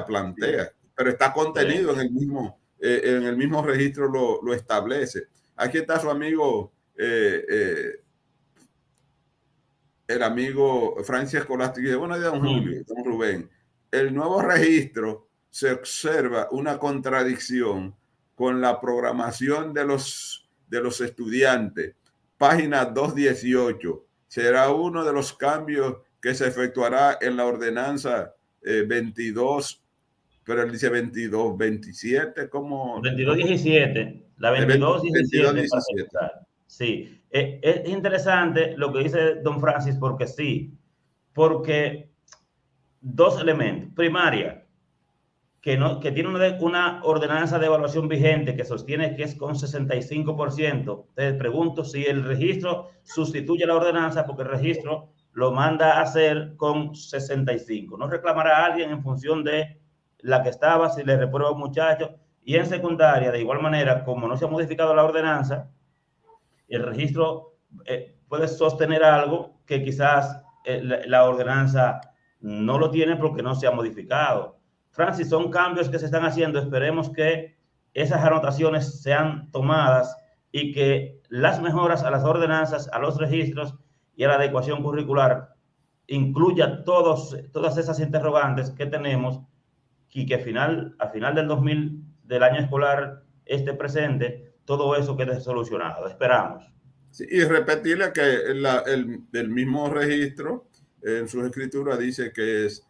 plantea, pero está contenido en el mismo registro lo establece. Aquí está su amigo, el amigo Francis Escolástico. Dice, buenos días, don Julio, don Rubén. El nuevo registro se observa una contradicción con la programación de los estudiantes. Página 218. Será uno de los cambios que se efectuará en la ordenanza 22, pero él dice 22, 27, ¿cómo? 22-17, la 22-17 para 22-17. ejecutar. Sí, es interesante lo que dice don Francis porque sí, porque dos elementos. Primaria, que tiene una ordenanza de evaluación vigente que sostiene que es con 65%. Te pregunto si el registro sustituye la ordenanza porque el registro lo manda a hacer con 65%. ¿No reclamará a alguien en función de la que estaba, si le reprueba a un muchacho? Y en secundaria, de igual manera, como no se ha modificado la ordenanza, el registro puede sostener algo que quizás la ordenanza no lo tiene porque no se ha modificado. Francis, son cambios que se están haciendo. Esperemos que esas anotaciones sean tomadas y que las mejoras a las ordenanzas, a los registros y a la adecuación curricular incluya todas esas interrogantes que tenemos y que al final del año escolar este presente, todo eso quede solucionado. Esperamos. Sí, y repetirle que el mismo registro en sus escrituras dice que es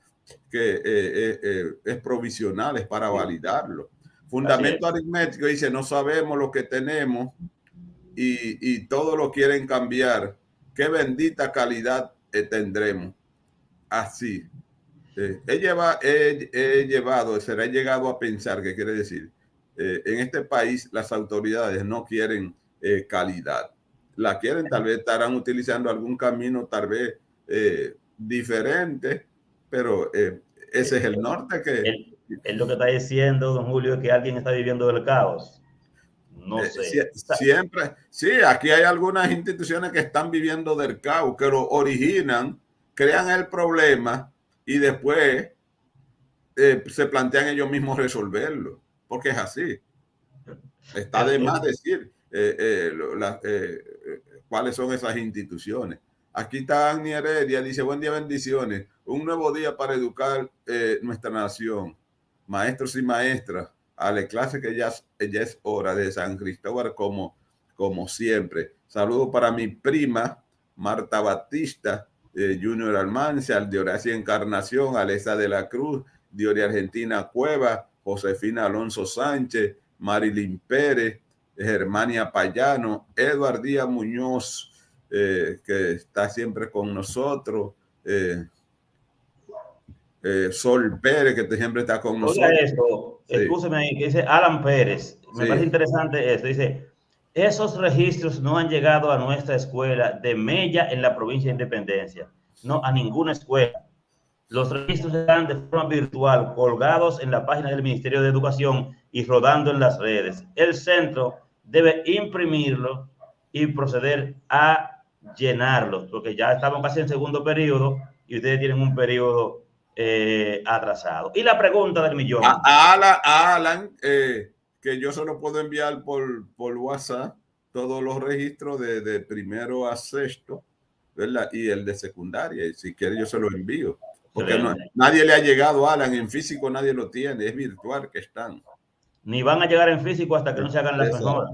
provisional, es para Sí, validarlo. así es. Fundamento aritmético dice, no sabemos lo que tenemos y todo lo quieren cambiar. Qué bendita calidad tendremos. Así. He llevado, será llegado a pensar, ¿qué quiere decir? En este país las autoridades no quieren calidad. La quieren, tal vez estarán utilizando algún camino tal vez diferente, pero ese es el norte que Es lo que está diciendo don Julio, que alguien está viviendo del caos. No sé. siempre, sí, aquí hay algunas instituciones que están viviendo del caos, que lo originan, crean el problema y después se plantean ellos mismos resolverlo, porque es así. Está de más decir cuáles son esas instituciones. Aquí está Agni Heredia, dice, buen día, bendiciones. un nuevo día para educar nuestra nación. Maestros y maestras, a la clase que ya es hora de San Cristóbal como siempre. Saludo para mi prima Marta Batista, Junior Almancia, de Horacia Encarnación, Alesa de la Cruz, Dioria Argentina Cueva, Josefina Alonso Sánchez, Marilyn Pérez, Germania Payano, Eduard Díaz Muñoz, que está siempre con nosotros, Sol Pérez, que siempre está con Oiga nosotros. esto, Sí, escúcheme ahí, que dice Alan Pérez, me parece sí. interesante esto, dice, esos registros no han llegado a nuestra escuela de Mella en la provincia de Independencia, no a ninguna escuela. Los registros están de forma virtual, colgados en la página del Ministerio de Educación y rodando en las redes. El centro debe imprimirlo y proceder a llenarlo, porque ya estamos casi en segundo periodo y ustedes tienen un periodo atrasado. Y la pregunta del millón. A Alan, que yo solo puedo enviar por WhatsApp todos los registros de primero a sexto, ¿verdad? Y el de secundaria. Y si quiere yo se lo envío. Porque nadie le ha llegado a Alan en físico, nadie lo tiene, es virtual que están. Ni van a llegar en físico hasta que no se hagan las mejoras.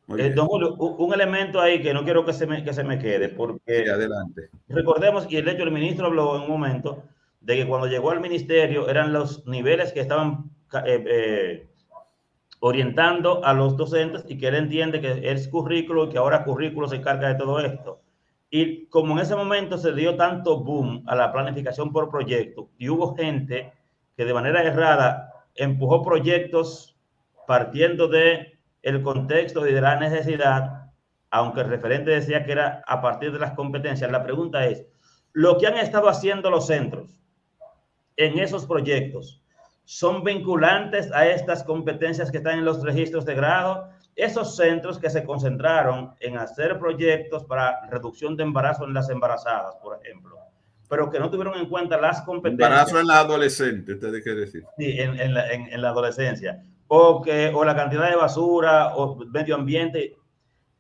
Don Julio, un elemento ahí que no quiero que se me quede, porque sí, adelante. Recordemos, y el hecho, el ministro habló en un momento de que cuando llegó al ministerio eran los niveles que estaban orientando a los docentes y que él entiende que es currículo y que ahora currículo se encarga de todo esto. Y como en ese momento se dio tanto boom a la planificación por proyecto y hubo gente que de manera errada empujó proyectos partiendo de el contexto y de la necesidad, aunque el referente decía que era a partir de las competencias. La pregunta es, lo que han estado haciendo los centros en esos proyectos son vinculantes a estas competencias que están en los registros de grado. Esos centros que se concentraron en hacer proyectos para reducción de embarazo en las embarazadas, por ejemplo, pero que no tuvieron en cuenta las competencias. Embarazo en la adolescente, ¿usted qué decir? Sí, en la adolescencia. O la cantidad de basura o medio ambiente.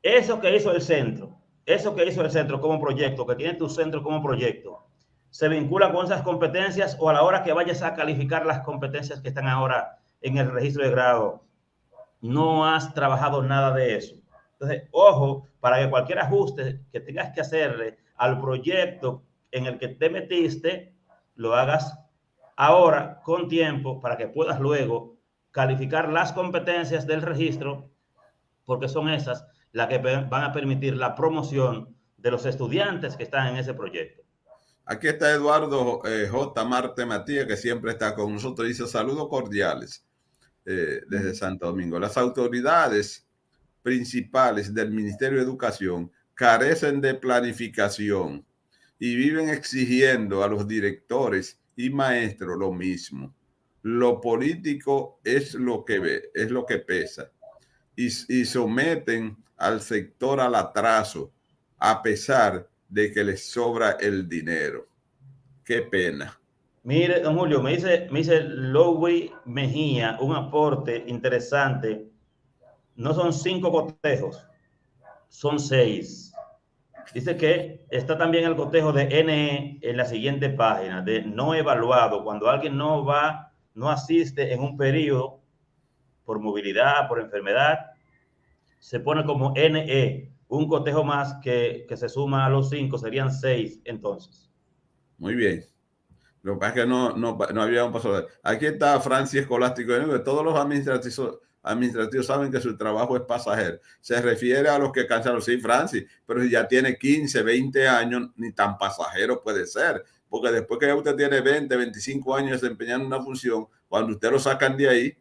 Eso que hizo el centro como proyecto, que tiene tu centro como proyecto, se vincula con esas competencias o a la hora que vayas a calificar las competencias que están ahora en el registro de grado, no has trabajado nada de eso. Entonces, ojo, para que cualquier ajuste que tengas que hacerle al proyecto en el que te metiste, lo hagas ahora con tiempo para que puedas luego calificar las competencias del registro, porque son esas las que van a permitir la promoción de los estudiantes que están en ese proyecto. Aquí está Eduardo J. Marte Matías, que siempre está con nosotros. Dice saludos cordiales desde Santo Domingo. Las autoridades principales del Ministerio de Educación carecen de planificación y viven exigiendo a los directores y maestros lo mismo. Lo político es lo que pesa y someten al sector al atraso a pesar de que les sobra el dinero. Qué pena. Mire, don Julio, me dice Lowy Mejía un aporte interesante. No son 5 cotejos, son 6. Dice que está también el cotejo de NE en la siguiente página, de no evaluado, cuando alguien no asiste en un periodo por movilidad, por enfermedad, se pone como NE, un cotejo más que se suma a los 5, serían 6 entonces. Muy bien. Lo que pasa es que no había un paso. Aquí está Francis Escolástico. Todos los administrativos saben que su trabajo es pasajero. Se refiere a los que cansan. Sí, Francis, pero si ya tiene 15, 20 años, ni tan pasajero puede ser. Porque después que usted tiene 20, 25 años desempeñando una función, cuando usted lo sacan de ahí,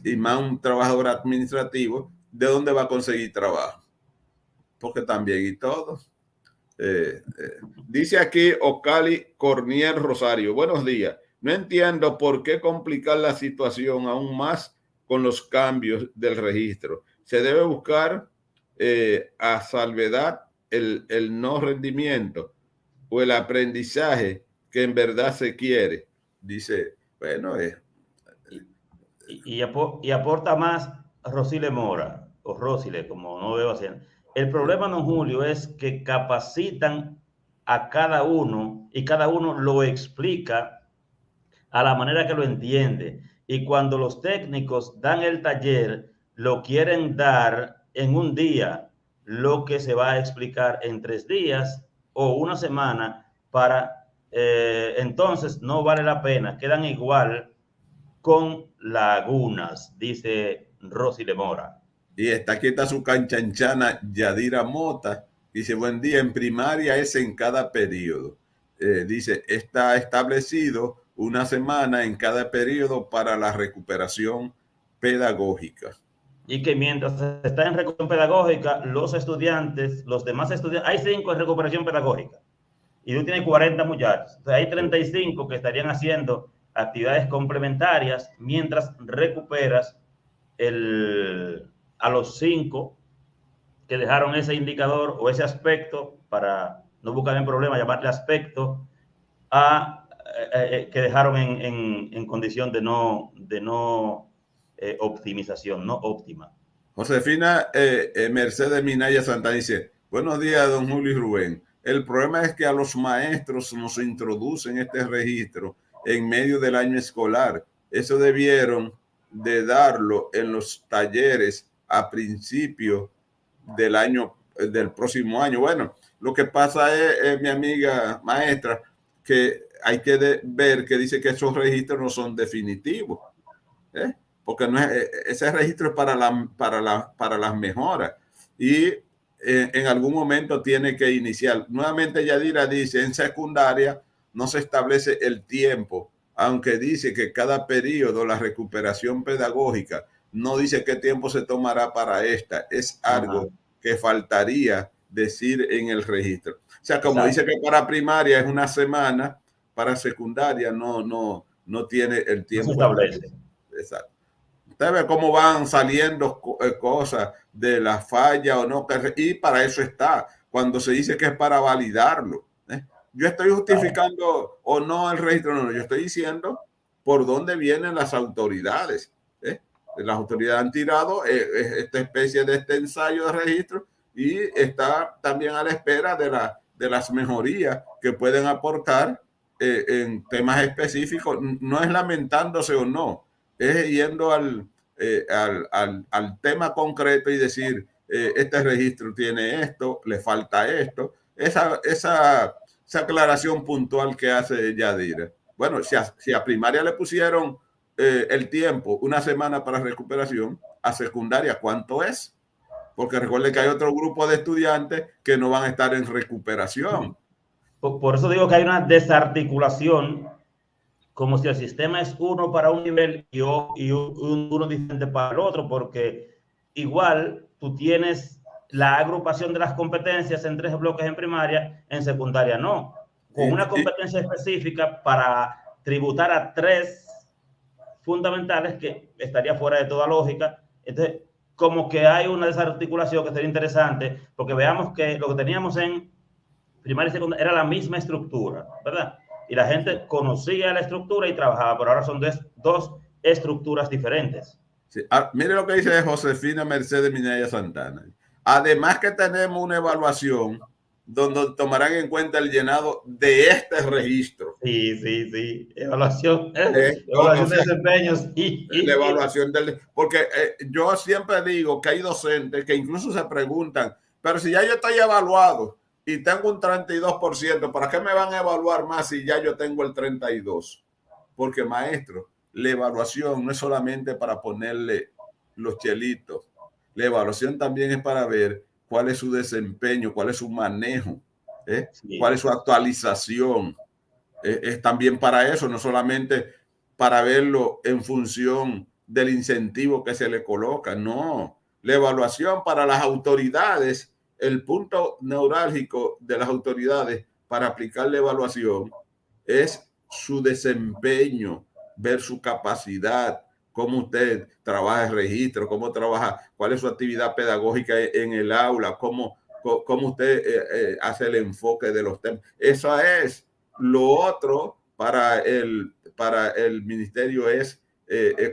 y más un trabajador administrativo, ¿de dónde va a conseguir trabajo? Porque también y todo. Dice aquí Ocali Cornier Rosario, buenos días. No entiendo por qué complicar la situación aún más con los cambios del registro. Se debe buscar a salvedad el no rendimiento o el aprendizaje que en verdad se quiere. Dice, bueno, y aporta más Rosile Mora, o Rosile, como no veo haciendo. El problema, don Julio, es que capacitan a cada uno y cada uno lo explica a la manera que lo entiende. Y cuando los técnicos dan el taller, lo quieren dar en un día, lo que se va a explicar en 3 días o una semana para, entonces no vale la pena, quedan igual con lagunas, dice Rosy de Mora. Y aquí está su canchanchana Yadira Mota. Dice, buen día, en primaria es en cada periodo. Dice, está establecido una semana en cada periodo para la recuperación pedagógica. Y que mientras está en recuperación pedagógica, los estudiantes, los demás estudiantes, hay 5 en recuperación pedagógica y tú tienes 40 muchachos. O sea, hay 35 que estarían haciendo actividades complementarias mientras recuperas a los 5 que dejaron ese indicador o ese aspecto, para no buscar en problema, llamarle aspecto, que dejaron en condición de no optimización, no óptima. Josefina Mercedes Minaya Santana dice, buenos días, don Julio y Rubén. El problema es que a los maestros nos introducen este registro en medio del año escolar. Eso debieron de darlo en los talleres a principio del año, del próximo año. Bueno, lo que pasa es mi amiga maestra, que hay que ver que dice que esos registros no son definitivos. Porque no es, ese registro es para las mejoras y en algún momento tiene que iniciar. Nuevamente Yadira dice, en secundaria no se establece el tiempo, aunque dice que cada periodo, la recuperación pedagógica, no dice qué tiempo se tomará para esta. Es algo que faltaría decir en el registro. O sea, como dice que para primaria es una semana, para secundaria no tiene el tiempo. No se establece. Exacto. Usted ve cómo van saliendo cosas de la falla o no, y para eso está, cuando se dice que es para validarlo. Yo estoy justificando o no el registro, no, yo estoy diciendo por dónde vienen las autoridades. Las autoridades han tirado esta especie de este ensayo de registro y está también a la espera de las mejorías que pueden aportar en temas específicos. No es lamentándose o no, es yendo al tema concreto y decir, este registro tiene esto, le falta esto. Esa aclaración puntual que hace Yadira. Bueno, si a primaria le pusieron el tiempo, una semana para recuperación, a secundaria, ¿cuánto es? Porque recuerde que hay otro grupo de estudiantes que no van a estar en recuperación. Por eso digo que hay una desarticulación, como si el sistema es uno para un nivel y uno diferente para el otro, porque igual tú tienes la agrupación de las competencias en 3 bloques en primaria, en secundaria no, con una competencia específica para tributar a 3 fundamentales que estaría fuera de toda lógica. Entonces, como que hay una desarticulación que sería interesante, porque veamos que lo que teníamos en primaria y secundaria era la misma estructura, ¿verdad? Y la gente conocía la estructura y trabajaba, pero ahora son 2 estructuras diferentes. Sí. Mire lo que dice Josefina Mercedes Minaya Santana. Además que tenemos una evaluación donde tomarán en cuenta el llenado de este registro. Sí. Evaluación de desempeños. La evaluación porque yo siempre digo que hay docentes que incluso se preguntan, pero si ya yo estoy evaluado y tengo un 32%, ¿para qué me van a evaluar más si ya yo tengo el 32%? Porque, maestro, la evaluación no es solamente para ponerle los chelitos. La evaluación también es para ver cuál es su desempeño, cuál es su manejo, cuál es su actualización. Es también para eso, no solamente para verlo en función del incentivo que se le coloca. No, la evaluación para las autoridades, el punto neurálgico de las autoridades para aplicar la evaluación es su desempeño, ver su capacidad, cómo usted trabaja el registro, cómo trabaja, cuál es su actividad pedagógica en el aula, cómo usted hace el enfoque de los temas. Eso es. Lo otro para el ministerio es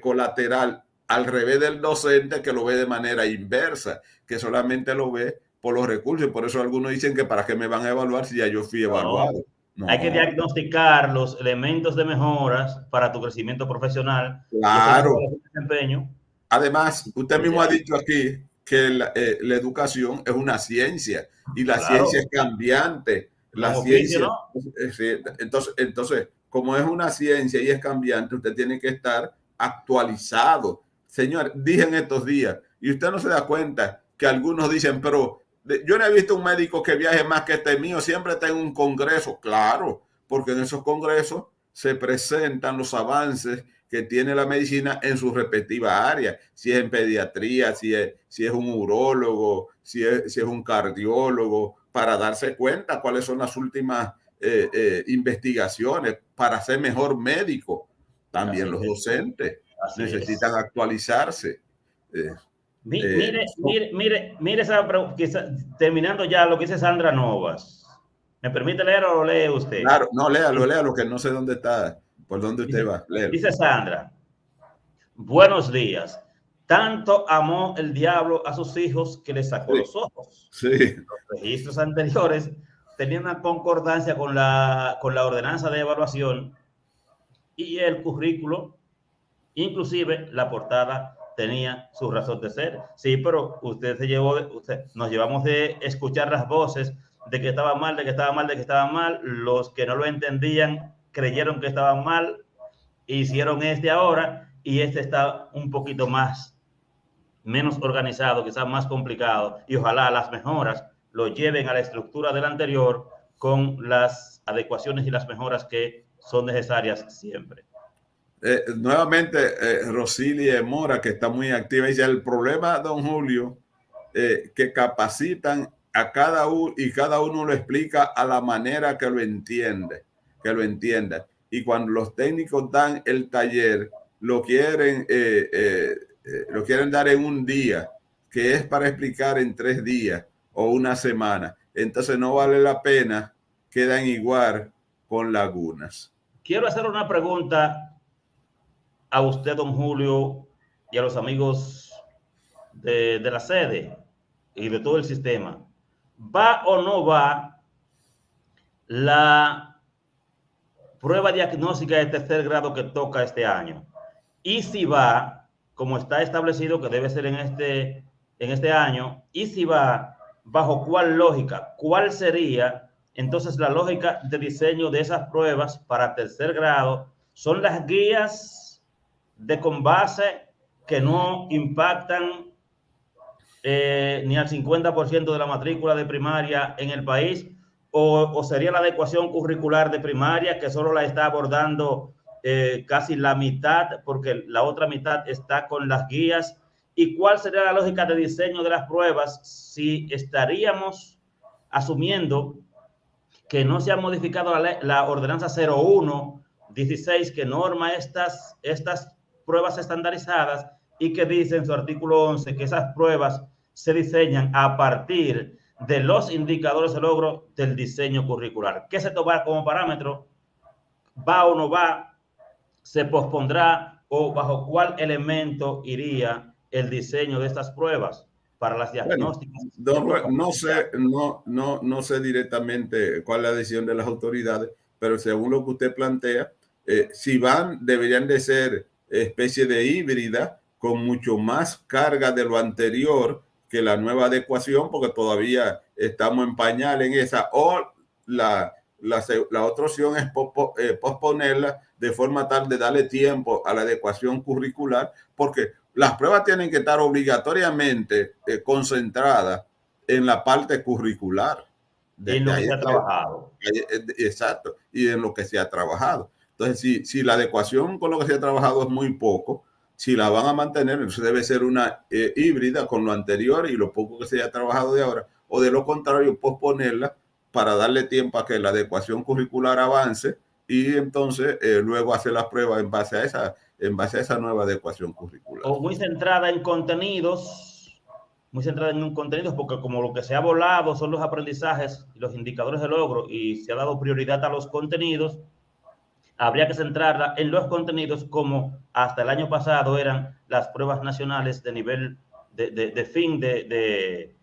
colateral, al revés del docente que lo ve de manera inversa, que solamente lo ve por los recursos. Y por eso algunos dicen que para qué me van a evaluar si ya yo fui evaluado. No. Hay que diagnosticar los elementos de mejoras para tu crecimiento profesional. Claro. Y ese desempeño. Además, usted mismo ha dicho aquí que la educación es una ciencia y la ciencia es cambiante. La ciencia, entonces, como es una ciencia y es cambiante, usted tiene que estar actualizado. Señor, dije en estos días, y usted no se da cuenta que algunos dicen, pero yo no he visto un médico que viaje más que este mío, siempre está en un congreso. Claro, porque en esos congresos se presentan los avances que tiene la medicina en su respectiva área, si es en pediatría, si es un urólogo, si es un cardiólogo, para darse cuenta cuáles son las últimas investigaciones para ser mejor médico. También los docentes necesitan actualizarse. Mire esa pregunta, terminando ya lo que dice Sandra Novas. ¿Me permite leer o lo lee usted? Claro, no, léalo, que no sé dónde está, por dónde usted va. Léalo. Dice Sandra, buenos días. Tanto amó el diablo a sus hijos que les sacó los ojos. Sí. Los registros anteriores tenían una concordancia con la ordenanza de evaluación y el currículo, inclusive la portada tenía su razón de ser. Sí, pero nos llevamos de escuchar las voces de que estaba mal, de que estaba mal, de que estaba mal. Los que no lo entendían creyeron que estaban mal, hicieron ahora, y está un poquito menos organizado, quizás más complicado, y ojalá las mejoras lo lleven a la estructura del anterior con las adecuaciones y las mejoras que son necesarias siempre. Nuevamente, Rosilia Mora, que está muy activa, dice, el problema, don Julio, que capacitan a cada uno y cada uno lo explica a la manera que lo entienda. Y cuando los técnicos dan el taller, lo quieren dar en un día, que es para explicar en 3 días o una semana. Entonces no vale la pena, quedan igual con lagunas. Quiero hacer una pregunta a usted, don Julio, y a los amigos de la sede y de todo el sistema. ¿Va o no va la prueba diagnóstica de tercer grado que toca este año? Y si va, como está establecido que debe ser en este año, y si va, ¿bajo cuál lógica? ¿Cuál sería entonces la lógica de diseño de esas pruebas para tercer grado? ¿Son las guías de Conbase que no impactan ni al 50% de la matrícula de primaria en el país? ¿O sería la adecuación curricular de primaria que solo la está abordando casi la mitad, porque la otra mitad está con las guías? ¿Y cuál sería la lógica de diseño de las pruebas si estaríamos asumiendo que no se ha modificado la ordenanza 01-16 que norma estas pruebas estandarizadas y que dice en su artículo 11 que esas pruebas se diseñan a partir de los indicadores de logro del diseño curricular? ¿Qué se tomará como parámetro? ¿Va o no va? ¿Se pospondrá? ¿O bajo cuál elemento iría el diseño de estas pruebas para las diagnósticas? No sé directamente cuál es la decisión de las autoridades, pero según lo que usted plantea, si deberían de ser especie de híbrida con mucho más carga de lo anterior que la nueva adecuación, porque todavía estamos en pañal en esa, o la otra opción es posponerla de forma tal de darle tiempo a la adecuación curricular, porque las pruebas tienen que estar obligatoriamente concentradas en la parte curricular. Y en lo que se ha trabajado. Exacto, y en lo que se ha trabajado. Entonces, si la adecuación con lo que se ha trabajado es muy poco, si la van a mantener, entonces debe ser una híbrida con lo anterior y lo poco que se haya trabajado de ahora, o de lo contrario, posponerla para darle tiempo a que la adecuación curricular avance y entonces luego hacer las pruebas en base a esa nueva adecuación curricular. O muy centrada en contenidos, porque como lo que se ha volado son los aprendizajes y los indicadores de logro y se ha dado prioridad a los contenidos, habría que centrarla en los contenidos como hasta el año pasado eran las pruebas nacionales de nivel de fin de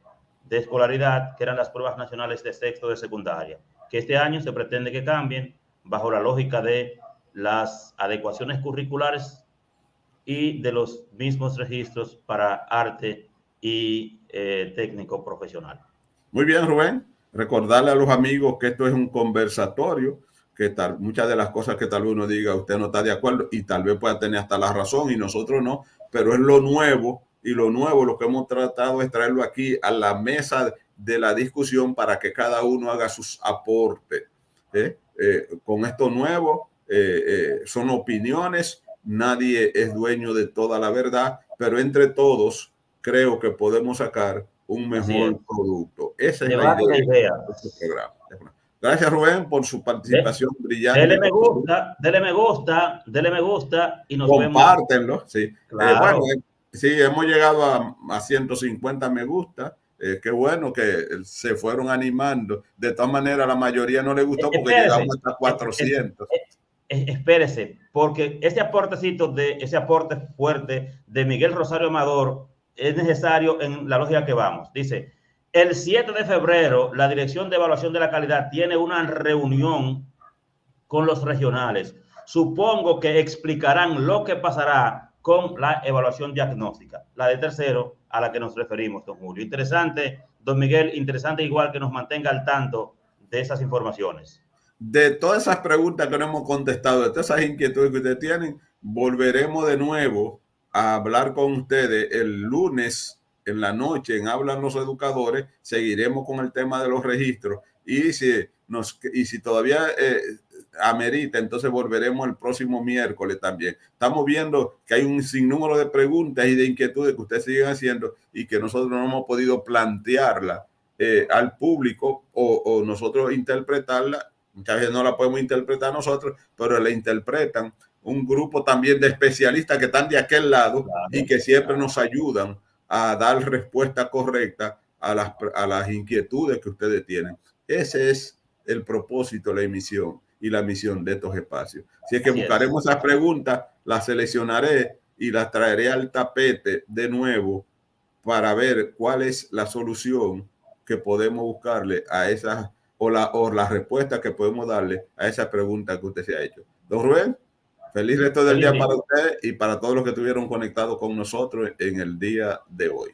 de escolaridad, que eran las pruebas nacionales de sexto de secundaria, que este año se pretende que cambien bajo la lógica de las adecuaciones curriculares y de los mismos registros para arte y técnico profesional. Muy bien, Rubén. Recordarle a los amigos que esto es un conversatorio, que muchas de las cosas que tal vez uno diga usted no está de acuerdo y tal vez pueda tener hasta la razón y nosotros no, pero es lo nuevo y lo nuevo lo que hemos tratado es traerlo aquí a la mesa de la discusión para que cada uno haga sus aportes. Con esto nuevo son opiniones, nadie es dueño de toda la verdad, pero entre todos creo que podemos sacar un mejor producto. Esa es la idea de este programa. Gracias, Rubén, por su participación brillante. Dele me gusta, dele me gusta, dele me gusta y nos compártenlo, vemos. Sí. Claro. Bueno, sí, hemos llegado a 150 me gusta. Qué bueno que se fueron animando. De todas maneras, la mayoría no le gustó porque llegamos hasta 400. Espérese, porque ese aporte fuerte de Miguel Rosario Amador es necesario en la lógica que vamos. Dice, el 7 de febrero, la Dirección de Evaluación de la Calidad tiene una reunión con los regionales. Supongo que explicarán lo que pasará con la evaluación diagnóstica, la de tercero a la que nos referimos, don Julio. Interesante, don Miguel, interesante igual que nos mantenga al tanto de esas informaciones. De todas esas preguntas que no hemos contestado, de todas esas inquietudes que ustedes tienen, volveremos de nuevo a hablar con ustedes el lunes en la noche en Hablan los Educadores. Seguiremos con el tema de los registros y si todavía amerita, entonces volveremos el próximo miércoles también. Estamos viendo que hay un sinnúmero de preguntas y de inquietudes que ustedes siguen haciendo y que nosotros no hemos podido plantearla al público o nosotros interpretarla. Muchas veces no la podemos interpretar nosotros, pero la interpretan un grupo también de especialistas que están de aquel lado, claro, y que siempre nos ayudan a dar respuesta correcta a las inquietudes que ustedes tienen. Ese es el propósito, la emisión y la misión de estos espacios. Así es que buscaremos esas preguntas, las seleccionaré y las traeré al tapete de nuevo para ver cuál es la solución que podemos buscarle a esas o la respuesta que podemos darle a esa pregunta que usted se ha hecho. Don Rubén, feliz resto del día para usted y para todos los que estuvieron conectados con nosotros en el día de hoy.